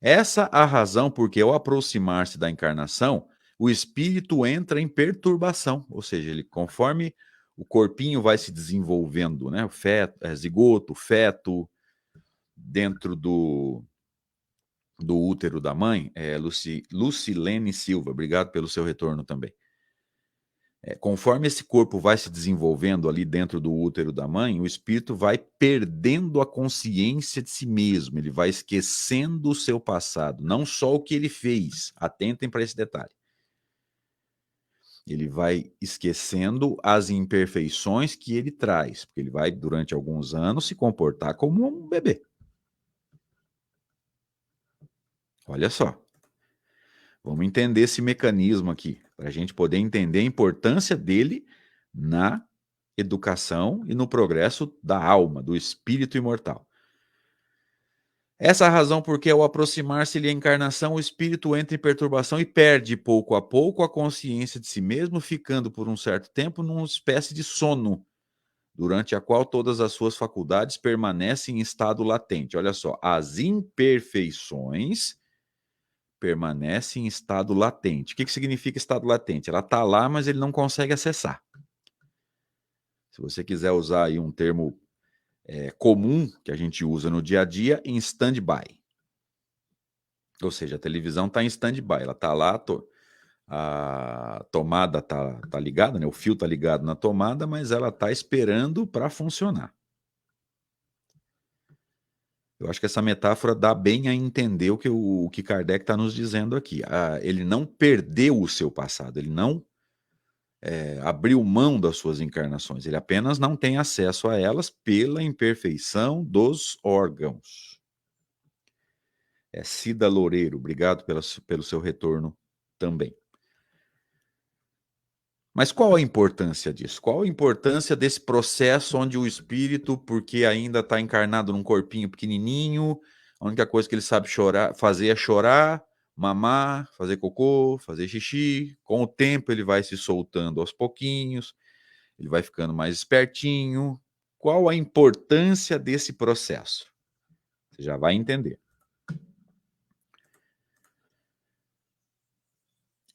Essa a razão porque, ao aproximar-se da encarnação, o espírito entra em perturbação, ou seja, ele, conforme o corpinho vai se desenvolvendo, né, o feto, zigoto, feto, dentro do útero da mãe, Lucilene Silva, obrigado pelo seu retorno também. Conforme esse corpo vai se desenvolvendo ali dentro do útero da mãe, o espírito vai perdendo a consciência de si mesmo, ele vai esquecendo o seu passado, não só o que ele fez, atentem para esse detalhe. Ele vai esquecendo as imperfeições que ele traz, porque ele vai, durante alguns anos, se comportar como um bebê. Olha só. Vamos entender esse mecanismo aqui, para a gente poder entender a importância dele na educação e no progresso da alma, do espírito imortal. Essa é a razão porque, ao aproximar-se-lhe a encarnação, o espírito entra em perturbação e perde, pouco a pouco, a consciência de si mesmo, ficando por um certo tempo numa espécie de sono, durante a qual todas as suas faculdades permanecem em estado latente. Olha só, as imperfeições permanecem em estado latente. O que significa estado latente? Ela está lá, mas ele não consegue acessar. Se você quiser usar aí um termo comum que a gente usa no dia a dia, em stand-by. Ou seja, a televisão está em stand-by, ela está lá, a tomada está ligada, né? O fio está ligado na tomada, mas ela está esperando para funcionar. Eu acho que essa metáfora dá bem a entender o que Kardec está nos dizendo aqui. Ele não perdeu o seu passado, ele não abriu mão das suas encarnações, ele apenas não tem acesso a elas pela imperfeição dos órgãos. Cida Loureiro, obrigado pelo seu retorno também. Mas qual a importância disso? Qual a importância desse processo onde o espírito, porque ainda está encarnado num corpinho pequenininho, a única coisa que ele sabe fazer é chorar, mamar, fazer cocô, fazer xixi. Com o tempo ele vai se soltando aos pouquinhos, ele vai ficando mais espertinho. Qual a importância desse processo? Você já vai entender.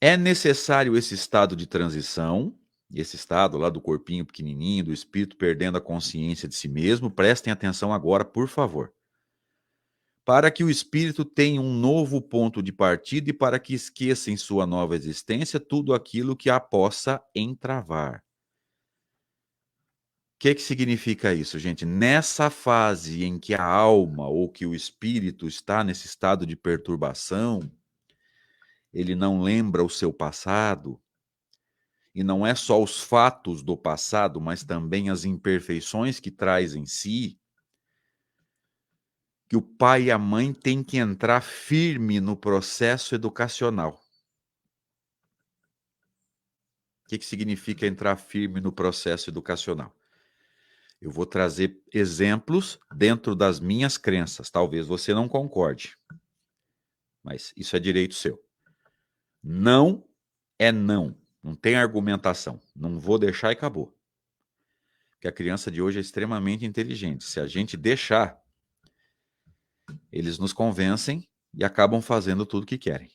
É necessário esse estado de transição, esse estado lá do corpinho pequenininho, do espírito perdendo a consciência de si mesmo. Prestem atenção agora, por favor. para que o espírito tenha um novo ponto de partida e para que esqueça em sua nova existência tudo aquilo que a possa entravar. O que significa isso, gente? Nessa fase em que a alma ou que o espírito está nesse estado de perturbação, ele não lembra o seu passado, e não é só os fatos do passado, mas também as imperfeições que traz em si, que o pai e a mãe têm que entrar firme no processo educacional. O que significa entrar firme no processo educacional? Eu vou trazer exemplos dentro das minhas crenças. Talvez você não concorde, mas isso é direito seu. Não é não. Não tem argumentação. Não vou deixar e acabou. Porque a criança de hoje é extremamente inteligente. Se a gente deixar, eles nos convencem e acabam fazendo tudo o que querem.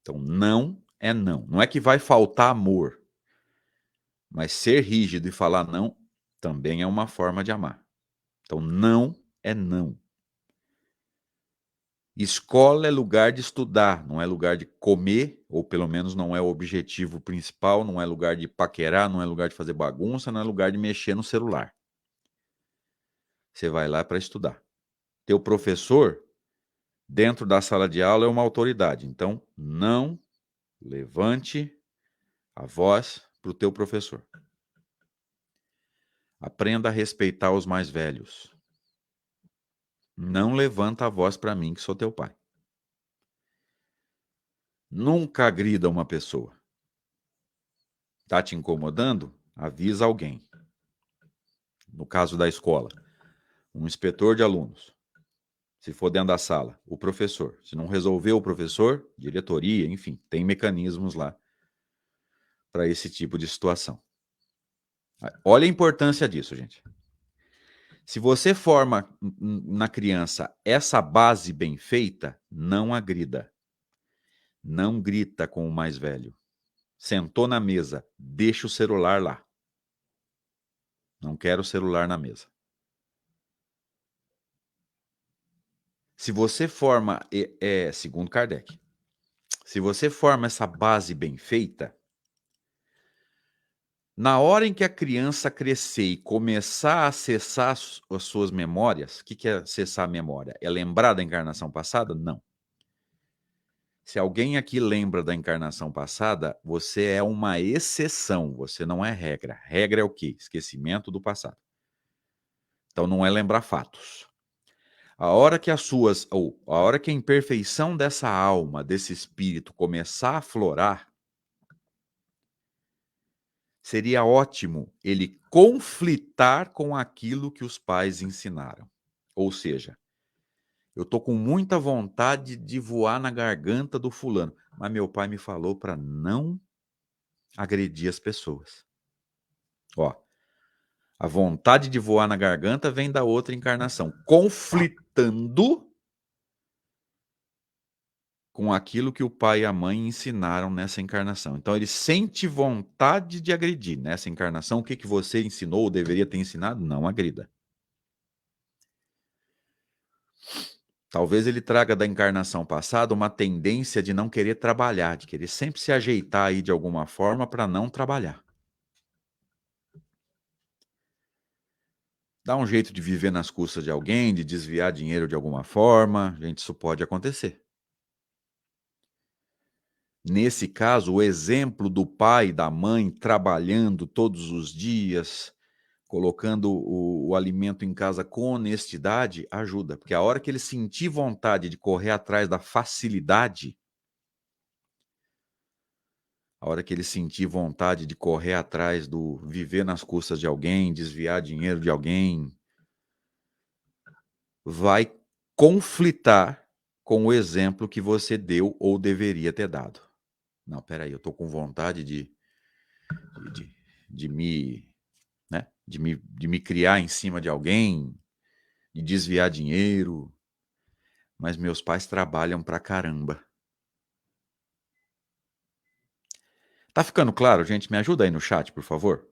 Então, não é não. Não é que vai faltar amor. Mas ser rígido e falar não também é uma forma de amar. Então, não é não. Escola é lugar de estudar, não é lugar de comer, ou pelo menos não é o objetivo principal, não é lugar de paquerar, não é lugar de fazer bagunça, não é lugar de mexer no celular. Você vai lá para estudar. Teu professor, dentro da sala de aula, é uma autoridade. Então, não levante a voz para o teu professor. Aprenda a respeitar os mais velhos. Não levanta a voz para mim, que sou teu pai. Nunca agrida uma pessoa. Está te incomodando? Avisa alguém. No caso da escola, um inspetor de alunos. Se for dentro da sala, o professor. Se não resolver o professor, diretoria, enfim, tem mecanismos lá para esse tipo de situação. Olha a importância disso, gente. Se você forma na criança essa base bem feita, não agrida. Não grita com o mais velho. Sentou na mesa, deixa o celular lá. Não quero o celular na mesa. Se você forma, segundo Kardec, se você forma essa base bem feita, na hora em que a criança crescer e começar a acessar as suas memórias, o que é acessar a memória? É lembrar da encarnação passada? Não. Se alguém aqui lembra da encarnação passada, você é uma exceção, você não é regra. Regra é o quê? Esquecimento do passado. Então não é lembrar fatos. A hora que a hora que a imperfeição dessa alma, desse espírito começar a aflorar, seria ótimo ele conflitar com aquilo que os pais ensinaram. Ou seja, eu tô com muita vontade de voar na garganta do fulano, mas meu pai me falou para não agredir as pessoas. Ó, a vontade de voar na garganta vem da outra encarnação, conflitando com aquilo que o pai e a mãe ensinaram nessa encarnação. Então ele sente vontade de agredir nessa encarnação. O que você ensinou ou deveria ter ensinado? Não agrida. Talvez ele traga da encarnação passada uma tendência de não querer trabalhar, de querer sempre se ajeitar aí de alguma forma para não trabalhar. Dá um jeito de viver nas custas de alguém, de desviar dinheiro de alguma forma. Gente, isso pode acontecer. Nesse caso, o exemplo do pai e da mãe trabalhando todos os dias, colocando o alimento em casa com honestidade, ajuda. Porque a hora que ele sentir vontade de correr atrás da facilidade, a hora que ele sentir vontade de correr atrás do viver nas custas de alguém, desviar dinheiro de alguém, vai conflitar com o exemplo que você deu ou deveria ter dado. Não, peraí, eu tô com vontade de me, né, de me criar em cima de alguém, de desviar dinheiro, mas meus pais trabalham pra caramba. Tá ficando claro, gente? Me ajuda aí no chat, por favor.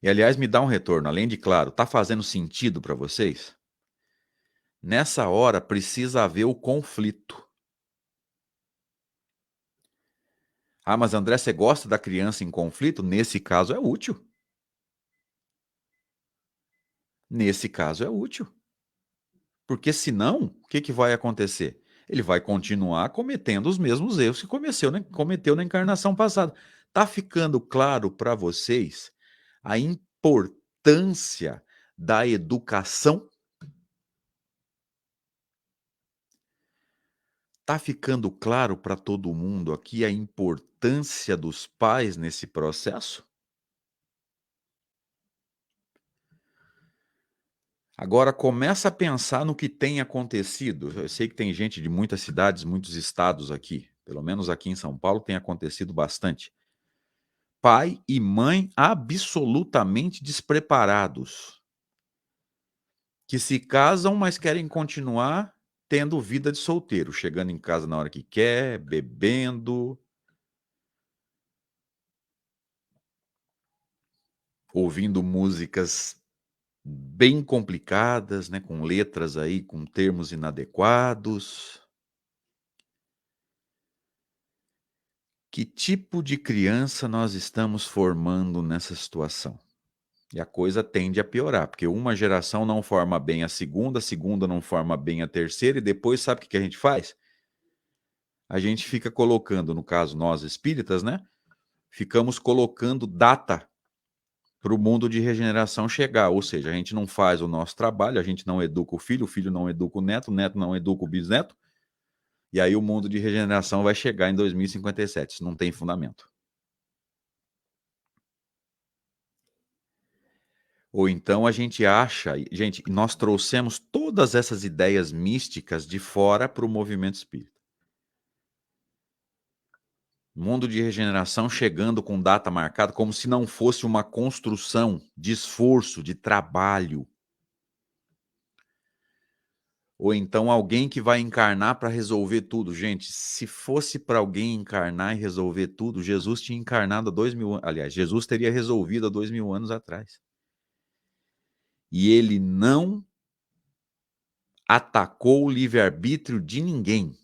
E, aliás, me dá um retorno, além de claro, está fazendo sentido para vocês? Nessa hora precisa haver o conflito. Ah, mas André, você gosta da criança em conflito? Nesse caso é útil. Nesse caso é útil. Porque senão, o que vai acontecer? Ele vai continuar cometendo os mesmos erros que cometeu na encarnação passada. Está ficando claro para vocês a importância da educação? Está ficando claro para todo mundo aqui a importância dos pais nesse processo? Agora começa a pensar no que tem acontecido. Eu sei que tem gente de muitas cidades, muitos estados aqui. Pelo menos aqui em São Paulo tem acontecido bastante. Pai e mãe absolutamente despreparados, que se casam, mas querem continuar tendo vida de solteiro, chegando em casa na hora que quer, bebendo, ouvindo músicas bem complicadas, né, com letras aí, com termos inadequados. Que tipo de criança nós estamos formando nessa situação? E a coisa tende a piorar, porque uma geração não forma bem a segunda não forma bem a terceira, e depois sabe o que a gente faz? A gente fica colocando, no caso nós espíritas, né? Ficamos colocando data para o mundo de regeneração chegar, ou seja, a gente não faz o nosso trabalho, a gente não educa o filho não educa o neto não educa o bisneto, e aí o mundo de regeneração vai chegar em 2057, isso não tem fundamento. Ou então a gente acha, gente, nós trouxemos todas essas ideias místicas de fora para o movimento espírita. Mundo de regeneração chegando com data marcada, como se não fosse uma construção de esforço, de trabalho. Ou então alguém que vai encarnar para resolver tudo. Gente, se fosse para alguém encarnar e resolver tudo, Jesus tinha encarnado há 2000 anos. Aliás, Jesus teria resolvido há 2000 anos atrás. E ele não atacou o livre-arbítrio de ninguém.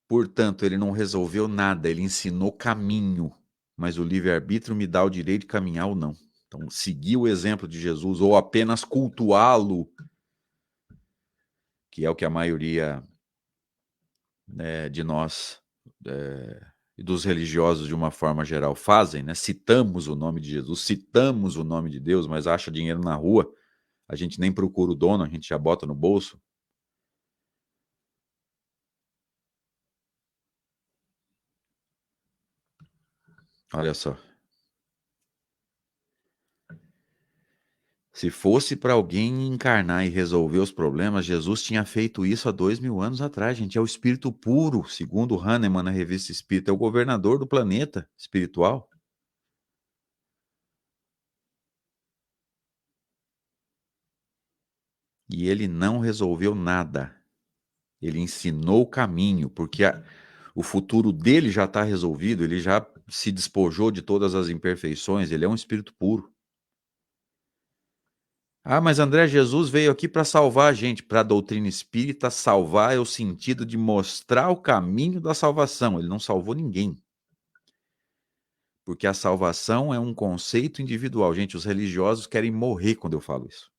Portanto, ele não resolveu nada, ele ensinou caminho, mas o livre-arbítrio me dá o direito de caminhar ou não. Então, seguir o exemplo de Jesus ou apenas cultuá-lo, que é o que a maioria de nós e dos religiosos de uma forma geral fazem, né? Citamos o nome de Jesus, citamos o nome de Deus, mas acha dinheiro na rua, a gente nem procura o dono, a gente já bota no bolso. Olha só. Se fosse para alguém encarnar e resolver os problemas, Jesus tinha feito isso há 2000 anos atrás, gente. É o espírito puro, segundo Hahnemann na Revista Espírita, é o governador do planeta espiritual. E ele não resolveu nada. Ele ensinou o caminho, porque o futuro dele já está resolvido, ele já se despojou de todas as imperfeições, ele é um espírito puro. Ah, mas André, Jesus veio aqui para salvar a gente. Para a doutrina espírita, salvar é o sentido de mostrar o caminho da salvação. Ele não salvou ninguém. Porque a salvação é um conceito individual. Gente, os religiosos querem morrer quando eu falo isso.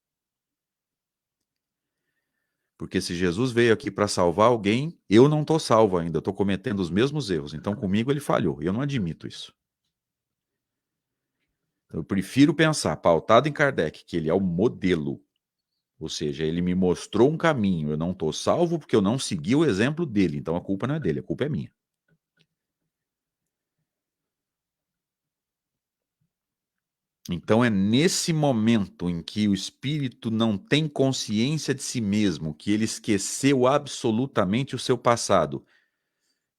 Porque se Jesus veio aqui para salvar alguém, eu não estou salvo ainda, estou cometendo os mesmos erros. Então comigo ele falhou, e eu não admito isso. Eu prefiro pensar, pautado em Kardec, que ele é o modelo. Ou seja, ele me mostrou um caminho, eu não estou salvo porque eu não segui o exemplo dele. Então a culpa não é dele, a culpa é minha. Então é nesse momento em que o espírito não tem consciência de si mesmo, que ele esqueceu absolutamente o seu passado.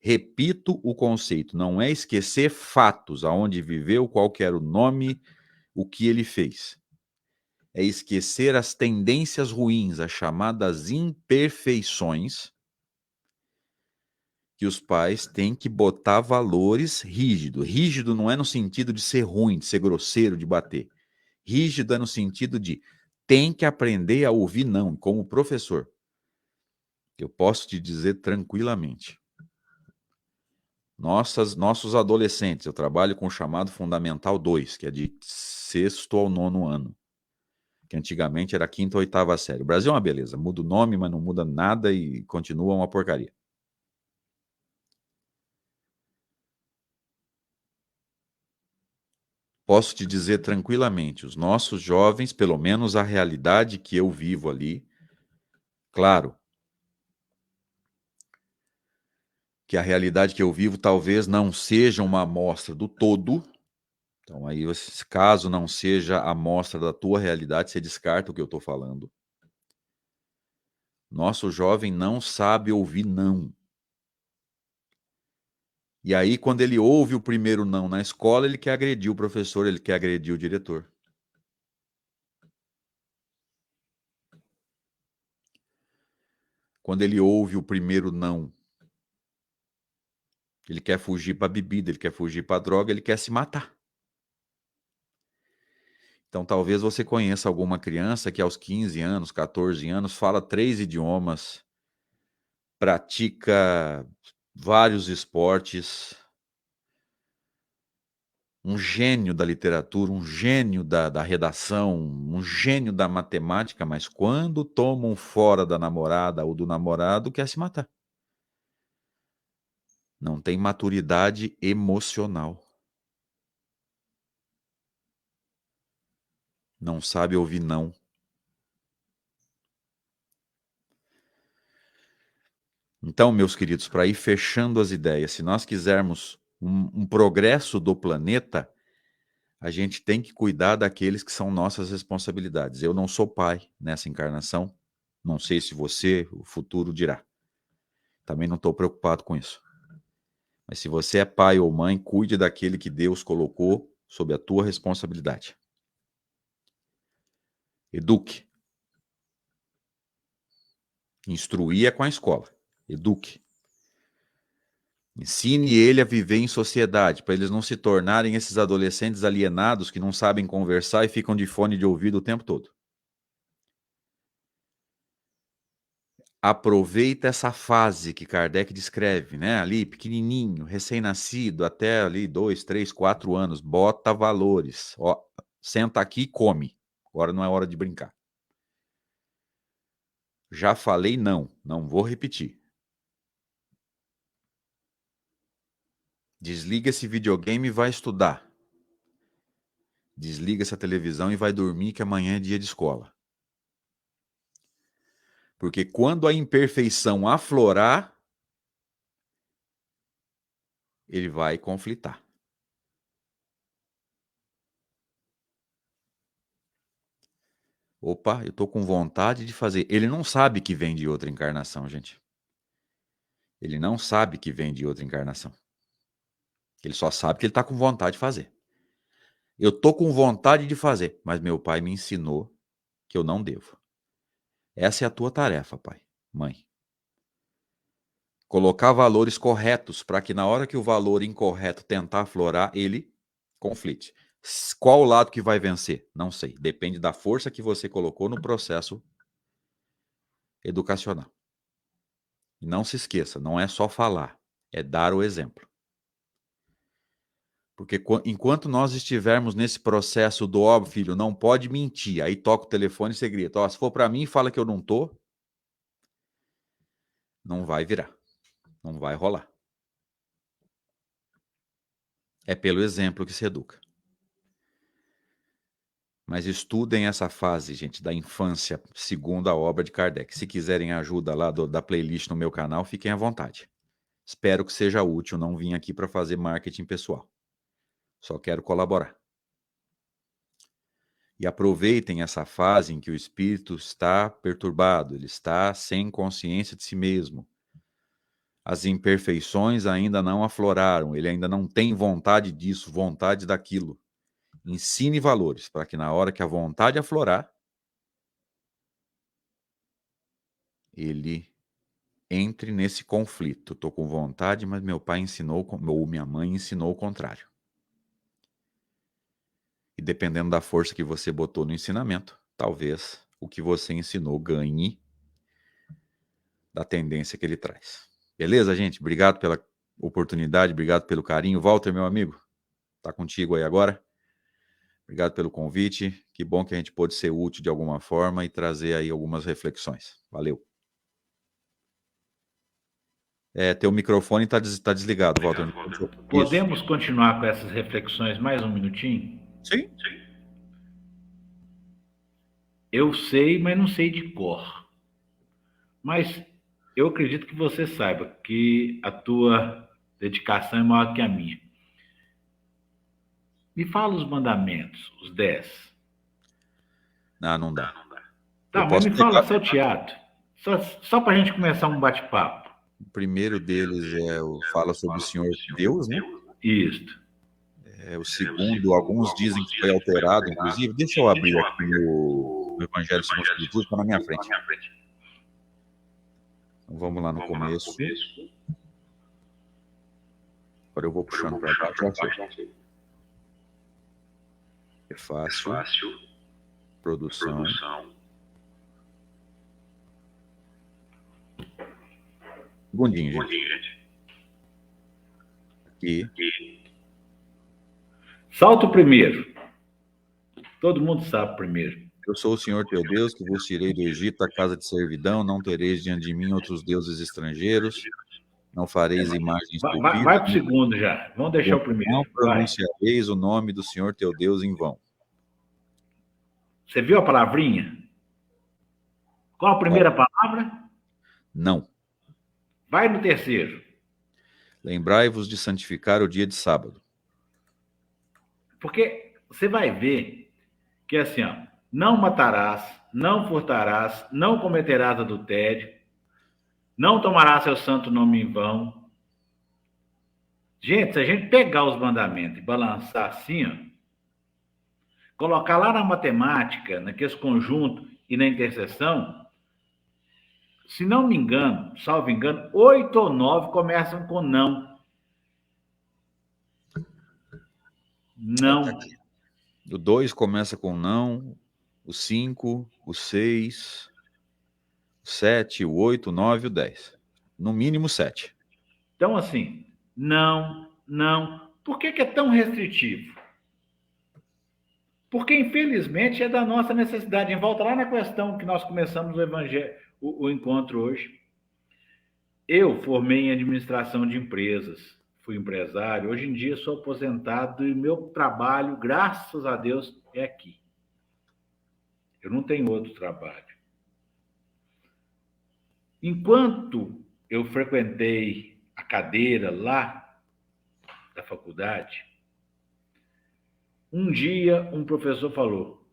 Repito o conceito, não é esquecer fatos, aonde viveu, qual que era o nome, o que ele fez. É esquecer as tendências ruins, as chamadas imperfeições, que os pais têm que botar valores rígidos. Rígido não é no sentido de ser ruim, de ser grosseiro, de bater. Rígido é no sentido de tem que aprender a ouvir não, como professor. Eu posso te dizer tranquilamente. Nossos adolescentes, eu trabalho com o chamado Fundamental 2, que é de 6º ao 9º ano, que antigamente era 5ª ou 8ª série. O Brasil é uma beleza, muda o nome, mas não muda nada e continua uma porcaria. Posso te dizer tranquilamente, os nossos jovens, pelo menos a realidade que eu vivo ali, claro, que a realidade que eu vivo talvez não seja uma amostra do todo. Então, aí, caso não seja a amostra da tua realidade, você descarta o que eu estou falando. Nosso jovem não sabe ouvir não. E aí, quando ele ouve o primeiro não na escola, ele quer agredir o professor, ele quer agredir o diretor. Quando ele ouve o primeiro não, ele quer fugir para a bebida, ele quer fugir para a droga, ele quer se matar. Então, talvez você conheça alguma criança que aos 15 anos, 14 anos, fala 3 idiomas, pratica vários esportes, um gênio da literatura, um gênio da redação, um gênio da matemática, mas quando toma um fora da namorada ou do namorado, quer se matar. Não tem maturidade emocional. Não sabe ouvir não. Então, meus queridos, para ir fechando as ideias, se nós quisermos um progresso do planeta, a gente tem que cuidar daqueles que são nossas responsabilidades. Eu não sou pai nessa encarnação, não sei se você, o futuro dirá. Também não estou preocupado com isso. Mas se você é pai ou mãe, cuide daquele que Deus colocou sob a tua responsabilidade. Eduque. Instruir é com a escola. Eduque. Ensine ele a viver em sociedade, para eles não se tornarem esses adolescentes alienados que não sabem conversar e ficam de fone de ouvido o tempo todo. Aproveita essa fase que Kardec descreve, né? Ali, pequenininho, recém-nascido, até ali 2, 3, 4 anos. Bota valores. Ó, senta aqui e come. Agora não é hora de brincar. Já falei não vou repetir. Desliga esse videogame e vai estudar. Desliga essa televisão e vai dormir que amanhã é dia de escola. Porque quando a imperfeição aflorar, ele vai conflitar. Opa, eu tô com vontade de fazer. Ele não sabe que vem de outra encarnação, gente. Ele não sabe que vem de outra encarnação. Ele só sabe que ele tá com vontade de fazer. Eu tô com vontade de fazer, mas meu pai me ensinou que eu não devo. Essa é a tua tarefa, pai, mãe. Colocar valores corretos para que na hora que o valor incorreto tentar aflorar, ele conflite. Qual o lado que vai vencer? Não sei. Depende da força que você colocou no processo educacional. E não se esqueça, não é só falar, é dar o exemplo. Porque enquanto nós estivermos nesse processo do óbvio, filho, não pode mentir, aí toca o telefone e você grita, ó, se for para mim, fala que eu não tô, não vai virar, não vai rolar. É pelo exemplo que se educa. Mas estudem essa fase, gente, da infância, segundo a obra de Kardec. Se quiserem ajuda lá da playlist no meu canal, fiquem à vontade. Espero que seja útil, não vim aqui para fazer marketing pessoal. Só quero colaborar. E aproveitem essa fase em que o espírito está perturbado, ele está sem consciência de si mesmo. As imperfeições ainda não afloraram, ele ainda não tem vontade disso, vontade daquilo. Ensine valores para que na hora que a vontade aflorar, ele entre nesse conflito. Estou com vontade, mas meu pai ensinou, ou minha mãe ensinou o contrário. E dependendo da força que você botou no ensinamento, talvez o que você ensinou ganhe da tendência que ele traz. Beleza, gente? Obrigado pela oportunidade, obrigado pelo carinho. Walter, meu amigo, tá contigo aí agora. Obrigado pelo convite. Que bom que a gente pôde ser útil de alguma forma e trazer aí algumas reflexões. Valeu. Teu microfone está desligado, Walter. Podemos continuar com essas reflexões mais um minutinho? Sim. Eu sei, mas não sei de cor. Mas eu acredito que você saiba que a tua dedicação é maior que a minha. Me fala os mandamentos, os 10. Não dá. Tá, mas me fala salteado. Só para a gente começar um bate-papo. O primeiro deles fala sobre o Senhor Deus, né? Isto. O segundo, alguns dizem que foi alterado, inclusive. Deixa eu abrir aqui o Evangelho segundo o Espiritismo, está na minha frente. Então, vamos lá no começo. Agora eu vou puxando para baixo. É fácil. Produção. Segundinho, gente. Aqui. Salta o primeiro. Todo mundo sabe primeiro. Eu sou o Senhor teu Deus, que vos tirei do Egito, da casa de servidão. Não tereis diante de mim outros deuses estrangeiros. Não fareis imagens esculpidas. Vai para o segundo já. Vamos deixar o primeiro. Não pronunciareis o nome do Senhor teu Deus em vão. Você viu a palavrinha? Qual a primeira palavra? Não. Vai no terceiro. Lembrai-vos de santificar o dia de sábado. Porque você vai ver que assim, não matarás, não furtarás, não cometerás adultério, não tomarás seu santo nome em vão. Gente, se a gente pegar os mandamentos e balançar assim, colocar lá na matemática, naqueles conjuntos e na interseção, se não me engano, salvo engano, 8 ou 9 começam com não. Não. O 2 começa com não, o 5, o 6, o 7, o 8, o 9 e o 10. No mínimo 7. Então, assim, não. Por que é tão restritivo? Porque, infelizmente, é da nossa necessidade. Volta lá na questão que nós começamos o encontro hoje. Eu formei em administração de empresas, fui empresário. Hoje em dia sou aposentado e meu trabalho, graças a Deus, é aqui. Eu não tenho outro trabalho. Enquanto eu frequentei a cadeira lá da faculdade, um dia um professor falou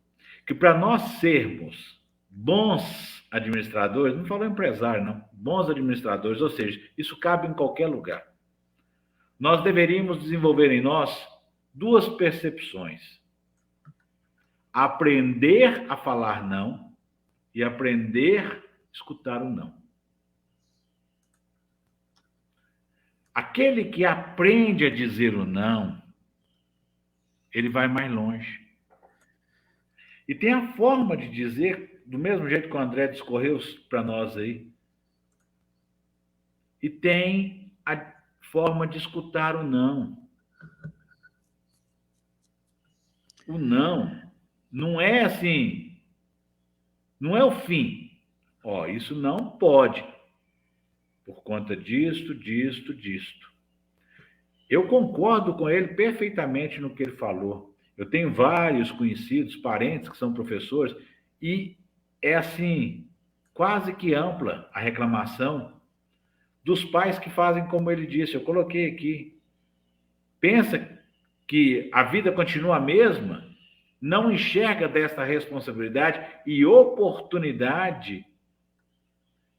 que para nós sermos bons administradores, não falou empresário, não, bons administradores, ou seja, isso cabe em qualquer lugar. Nós deveríamos desenvolver em nós duas percepções: aprender a falar não e aprender a escutar o não. Aquele que aprende a dizer o não, ele vai mais longe. E tem a forma de dizer, do mesmo jeito que o André discorreu para nós aí. E tem a forma de escutar o não. O não é assim, não é o fim. Isso não pode, por conta disto. Eu concordo com ele perfeitamente no que ele falou. Eu tenho vários conhecidos, parentes que são professores, e é assim, quase que ampla a reclamação dos pais que fazem como ele disse. Eu coloquei aqui. Pensa que a vida continua a mesma, não enxerga dessa responsabilidade e oportunidade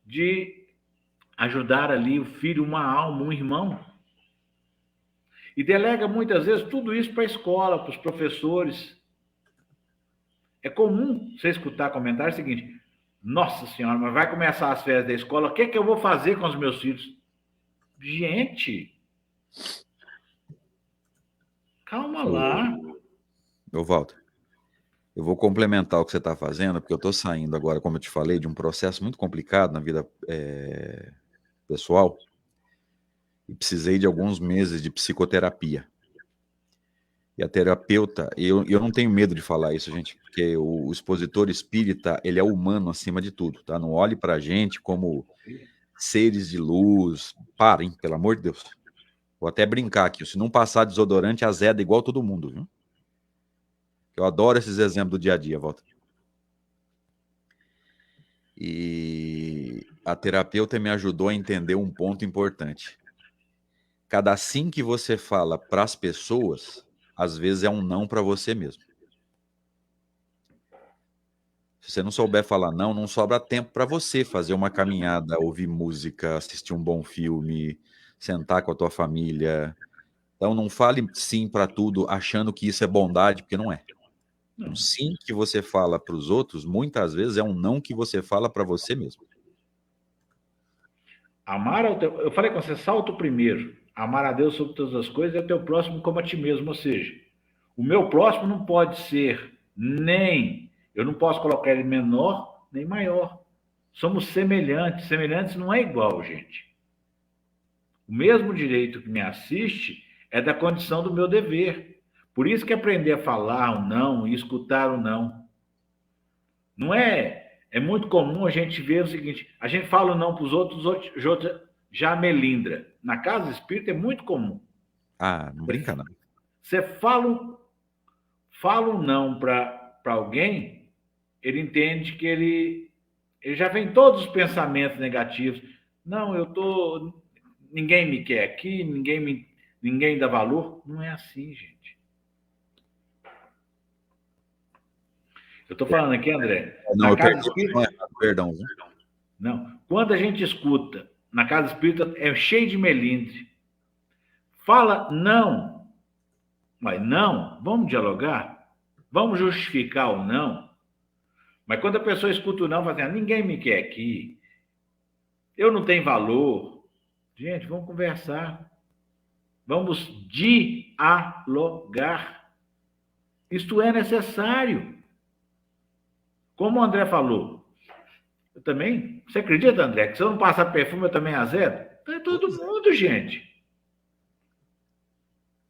de ajudar ali o filho, uma alma, um irmão. E delega muitas vezes tudo isso para a escola, para os professores. É comum você escutar comentários seguinte: Nossa Senhora, mas vai começar as férias da escola, o que é que eu vou fazer com os meus filhos? Gente, calma lá. Ô, Walter, eu vou complementar o que você está fazendo, porque eu estou saindo agora, como eu te falei, de um processo muito complicado na vida pessoal e precisei de alguns meses de psicoterapia. E a terapeuta, eu não tenho medo de falar isso, gente, porque o expositor espírita, ele é humano acima de tudo, tá? Não olhe pra gente como seres de luz. Parem, pelo amor de Deus. Vou até brincar aqui, se não passar desodorante, azeda igual todo mundo, viu? Eu adoro esses exemplos do dia a dia, Walter. E a terapeuta me ajudou a entender um ponto importante. Cada sim que você fala para as pessoas, às vezes é um não para você mesmo. Se você não souber falar não, não sobra tempo para você fazer uma caminhada, ouvir música, assistir um bom filme, sentar com a tua família. Então não fale sim para tudo achando que isso é bondade, porque não é. Um sim que você fala para os outros, muitas vezes é um não que você fala para você mesmo. Amar ao teu... Eu falei com você, salto primeiro. Amar a Deus sobre todas as coisas e ao teu próximo como a ti mesmo. Ou seja, o meu próximo não pode ser nem... Eu não posso colocar ele menor nem maior. Somos semelhantes. Semelhantes não é igual, gente. O mesmo direito que me assiste é da condição do meu dever. Por isso que aprender a falar o não e escutar o não. Não é... É muito comum a gente ver o seguinte, a gente fala o não para os outros já melindra. Na casa espírita é muito comum. Ah, não brinca não. Você fala um não para alguém, ele entende que ele já vem todos os pensamentos negativos. Não, ninguém me quer aqui, ninguém dá valor. Não é assim, gente. Eu estou falando aqui, André, Não, na casa espírita... Perdão. Não. Quando a gente escuta, na casa espírita é cheio de melindre. Fala não. Mas não, vamos dialogar? Vamos justificar o não? Mas quando a pessoa escuta o não, fala assim, ninguém me quer aqui, eu não tenho valor. Gente, vamos conversar. Vamos dialogar. Isto é necessário. Como o André falou, eu também... Você acredita, André, que se eu não passar perfume, eu também azedo? É todo mundo, gente.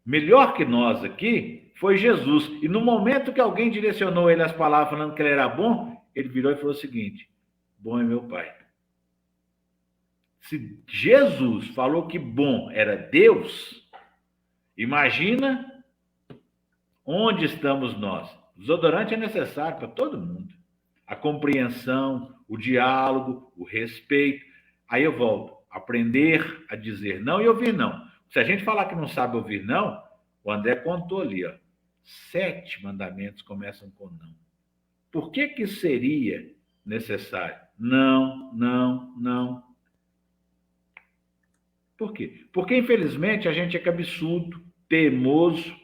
Melhor que nós aqui foi Jesus. E no momento que alguém direcionou ele as palavras falando que ele era bom, ele virou e falou o seguinte, bom é meu Pai. Se Jesus falou que bom era Deus, imagina onde estamos nós. O desodorante é necessário para todo mundo. A compreensão, o diálogo, o respeito. Aí eu volto. Aprender a dizer não e ouvir não. Se a gente falar que não sabe ouvir não, o André contou ali, ó, 7 mandamentos começam com não. Por que seria necessário? Não, não, não. Por quê? Porque, infelizmente, a gente é cabeçudo, teimoso.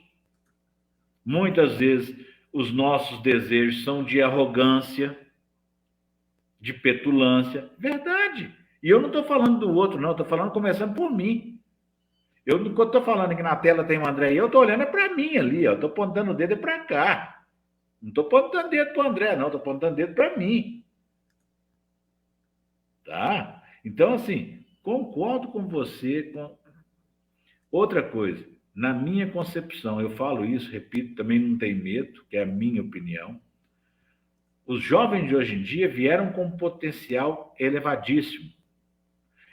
Muitas vezes os nossos desejos são de arrogância, de petulância. Verdade. E eu não estou falando do outro, não. Estou falando, começando por mim. Eu não estou falando que na tela tem o André e eu estou olhando para mim ali. Estou apontando o dedo para cá. Não estou apontando o dedo para o André, não. Estou apontando o dedo para mim. Tá? Então, assim, concordo com você. Outra coisa, na minha concepção, eu falo isso, repito, também não tem medo, que é a minha opinião. Os jovens de hoje em dia vieram com um potencial elevadíssimo.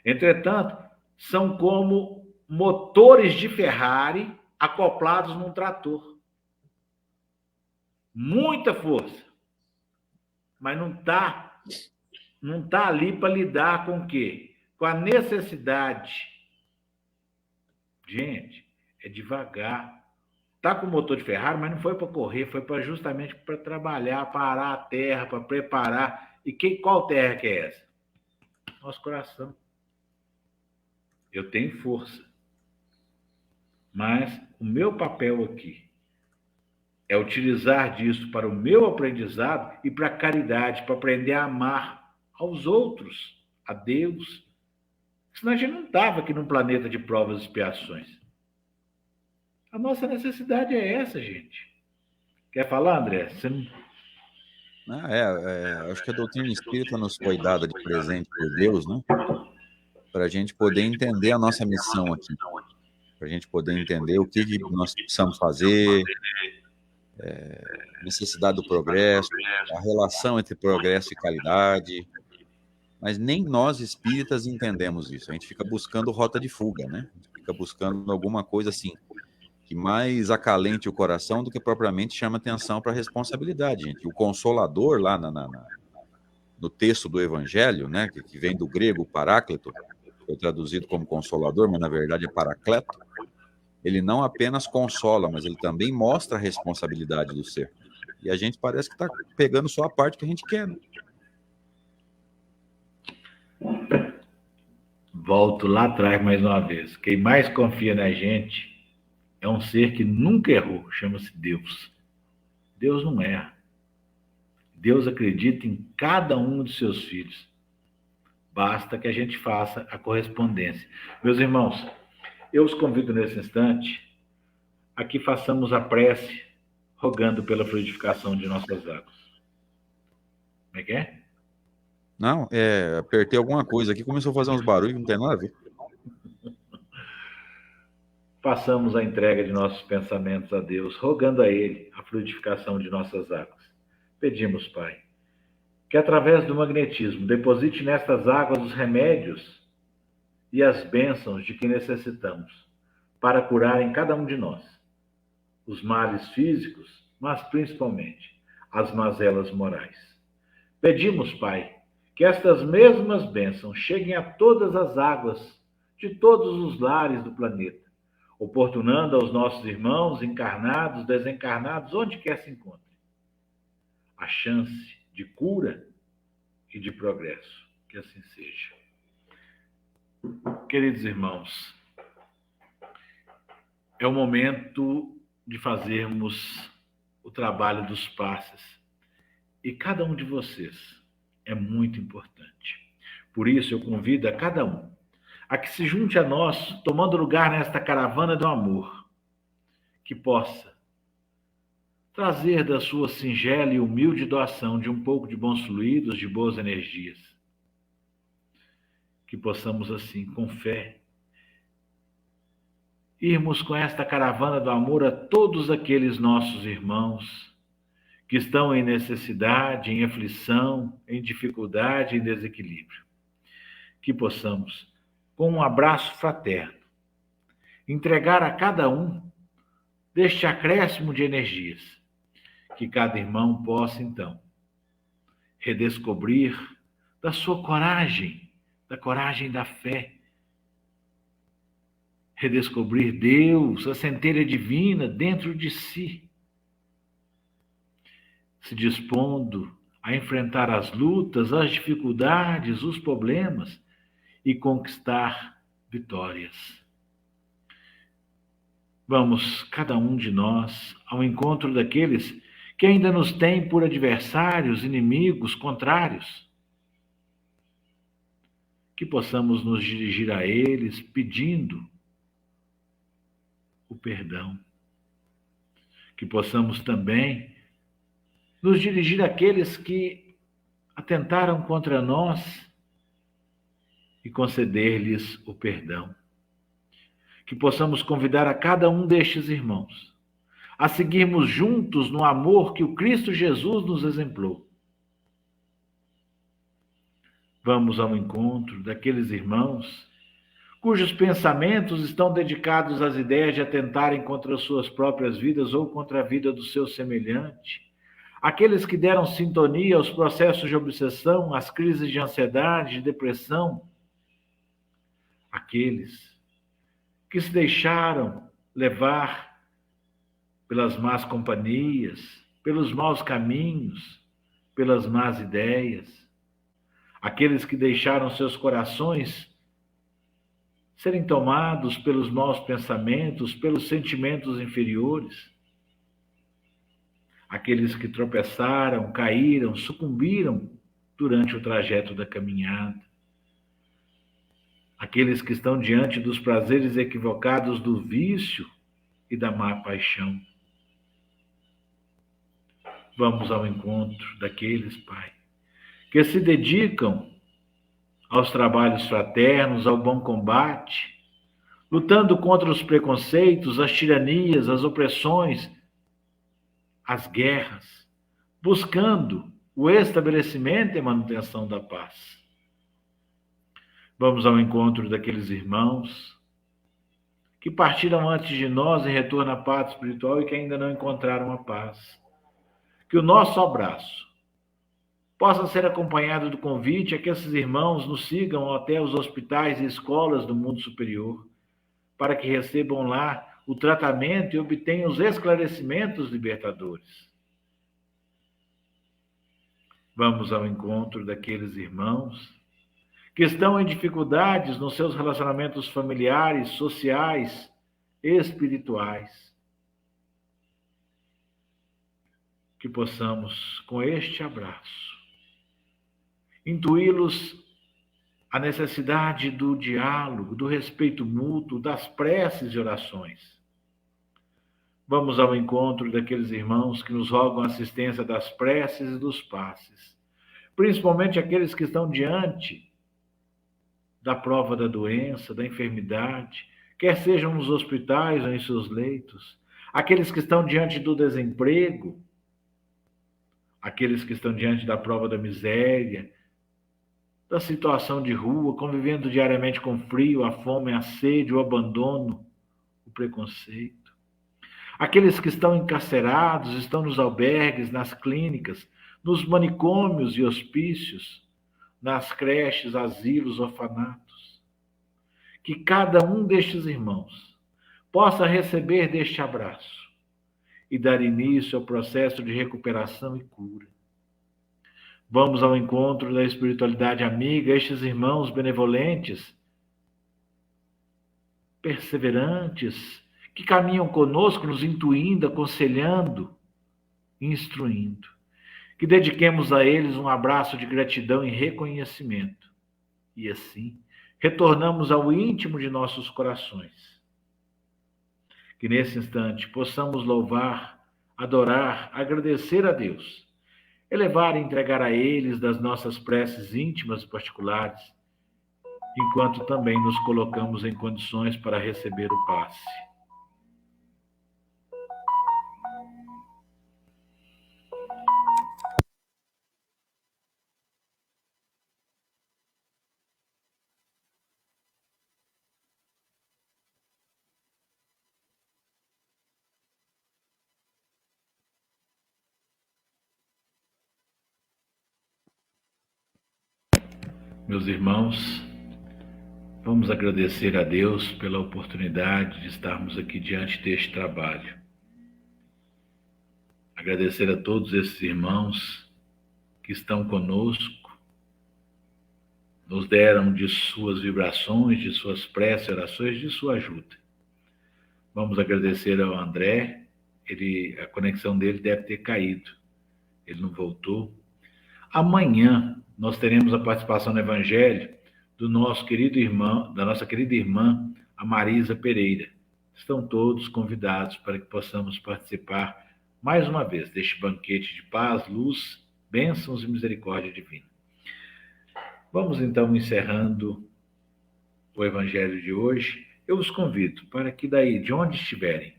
Entretanto, são como motores de Ferrari acoplados num trator. Muita força. Mas não está ali para lidar com o quê? Com a necessidade. Gente, é devagar. Está com o motor de Ferrari, mas não foi para correr, foi justamente para trabalhar, parar a terra, para preparar. E qual terra que é essa? Nosso coração. Eu tenho força. Mas o meu papel aqui é utilizar disso para o meu aprendizado e para a caridade, para aprender a amar. aos outros, a Deus. Senão a gente não estava aqui num planeta de provas e expiações. A nossa necessidade é essa, gente. Quer falar, André? Você não... Acho que a doutrina espírita nos foi dada de presente por Deus, né? Para a gente poder entender a nossa missão aqui. Para a gente poder entender o que nós precisamos fazer, necessidade do progresso, a relação entre progresso e qualidade. Mas nem nós espíritas entendemos isso. A gente fica buscando rota de fuga, né? A gente fica buscando alguma coisa assim que mais acalente o coração do que propriamente chama atenção para a responsabilidade, gente. O Consolador, lá no texto do Evangelho, né, que vem do grego paráclito, foi traduzido como Consolador, mas na verdade é Paracleto, ele não apenas consola, mas ele também mostra a responsabilidade do ser. E a gente parece que está pegando só a parte que a gente quer, né? Volto lá atrás mais uma vez. Quem mais confia na gente é um ser que nunca errou, chama-se Deus. Deus não erra. Deus acredita em cada um dos seus filhos. Basta que a gente faça a correspondência. Meus irmãos, eu os convido nesse instante a que façamos a prece rogando pela fluidificação de nossas águas. Como é que é? Não, apertei alguma coisa aqui, começou a fazer uns barulhos que não tem nada a ver. Façamos a entrega de nossos pensamentos a Deus, rogando a Ele a fluidificação de nossas águas. Pedimos, Pai, que através do magnetismo deposite nestas águas os remédios e as bênçãos de que necessitamos para curar em cada um de nós os males físicos, mas principalmente as mazelas morais. Pedimos, Pai, que estas mesmas bênçãos cheguem a todas as águas de todos os lares do planeta, oportunando aos nossos irmãos encarnados, desencarnados, onde quer se encontrem, a chance de cura e de progresso. Que assim seja. Queridos irmãos, é o momento de fazermos o trabalho dos passes. E cada um de vocês é muito importante. Por isso eu convido a cada um a que se junte a nós, tomando lugar nesta caravana do amor, que possa trazer da sua singela e humilde doação de um pouco de bons fluidos, de boas energias. Que possamos assim, com fé, irmos com esta caravana do amor a todos aqueles nossos irmãos que estão em necessidade, em aflição, em dificuldade, em desequilíbrio. Que possamos, com um abraço fraterno, entregar a cada um deste acréscimo de energias, que cada irmão possa, então, redescobrir da sua coragem, da coragem da fé, redescobrir Deus, a centelha divina dentro de si, se dispondo a enfrentar as lutas, as dificuldades, os problemas e conquistar vitórias. Vamos, cada um de nós, ao encontro daqueles que ainda nos têm por adversários, inimigos, contrários. Que possamos nos dirigir a eles pedindo o perdão. Que possamos também nos dirigir àqueles que atentaram contra nós e conceder-lhes o perdão. Que possamos convidar a cada um destes irmãos a seguirmos juntos no amor que o Cristo Jesus nos exemplou. Vamos ao encontro daqueles irmãos cujos pensamentos estão dedicados às ideias de atentarem contra as suas próprias vidas ou contra a vida do seu semelhante. Aqueles que deram sintonia aos processos de obsessão, às crises de ansiedade, de depressão. Aqueles que se deixaram levar pelas más companhias, pelos maus caminhos, pelas más ideias. Aqueles que deixaram seus corações serem tomados pelos maus pensamentos, pelos sentimentos inferiores. Aqueles que tropeçaram, caíram, sucumbiram durante o trajeto da caminhada. Aqueles que estão diante dos prazeres equivocados do vício e da má paixão. Vamos ao encontro daqueles, Pai, que se dedicam aos trabalhos fraternos, ao bom combate, lutando contra os preconceitos, as tiranias, as opressões, as guerras, buscando o estabelecimento e manutenção da paz. Vamos ao encontro daqueles irmãos que partiram antes de nós em retorno à paz espiritual e que ainda não encontraram a paz. Que o nosso abraço possa ser acompanhado do convite a que esses irmãos nos sigam até os hospitais e escolas do mundo superior, para que recebam lá o tratamento e obtenham os esclarecimentos libertadores. Vamos ao encontro daqueles irmãos que estão em dificuldades nos seus relacionamentos familiares, sociais, espirituais. Que possamos, com este abraço, intuí-los a necessidade do diálogo, do respeito mútuo, das preces e orações. Vamos ao encontro daqueles irmãos que nos rogam assistência das preces e dos passes, principalmente aqueles que estão diante da prova da doença, da enfermidade, quer sejam nos hospitais ou em seus leitos, aqueles que estão diante do desemprego, aqueles que estão diante da prova da miséria, da situação de rua, convivendo diariamente com o frio, a fome, a sede, o abandono, o preconceito. Aqueles que estão encarcerados, estão nos albergues, nas clínicas, nos manicômios e hospícios, nas creches, asilos, orfanatos. Que cada um destes irmãos possa receber deste abraço e dar início ao processo de recuperação e cura. Vamos ao encontro da espiritualidade amiga, estes irmãos benevolentes, perseverantes, que caminham conosco, nos intuindo, aconselhando, instruindo. Que dediquemos a eles um abraço de gratidão e reconhecimento. E assim, retornamos ao íntimo de nossos corações. Que nesse instante possamos louvar, adorar, agradecer a Deus, elevar e entregar a eles das nossas preces íntimas e particulares, enquanto também nos colocamos em condições para receber o passe. Meus irmãos, vamos agradecer a Deus pela oportunidade de estarmos aqui diante deste trabalho. Agradecer a todos esses irmãos que estão conosco, nos deram de suas vibrações, de suas preces, orações, de sua ajuda. Vamos agradecer ao André, a conexão dele deve ter caído, ele não voltou. Amanhã nós teremos a participação no Evangelho da nossa querida irmã, a Marisa Pereira. Estão todos convidados para que possamos participar mais uma vez deste banquete de paz, luz, bênçãos e misericórdia divina. Vamos então encerrando o Evangelho de hoje. Eu os convido para que daí, de onde estiverem,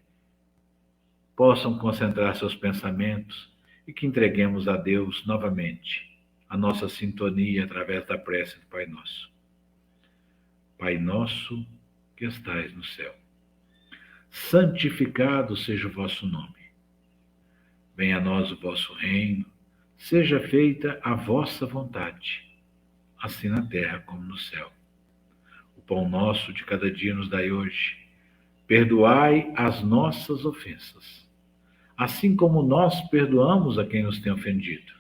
possam concentrar seus pensamentos e que entreguemos a Deus novamente a nossa sintonia através da prece do Pai Nosso. Pai nosso que estais no céu, santificado seja o vosso nome. Venha a nós o vosso reino, seja feita a vossa vontade, assim na terra como no céu. O pão nosso de cada dia nos dai hoje. Perdoai as nossas ofensas, assim como nós perdoamos a quem nos tem ofendido.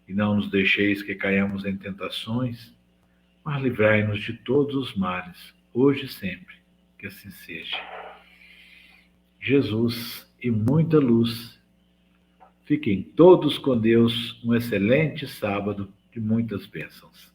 E não nos deixeis que caiamos em tentações, mas livrai-nos de todos os males, hoje e sempre, que assim seja. Jesus e muita luz. Fiquem todos com Deus, um excelente sábado de muitas bênçãos.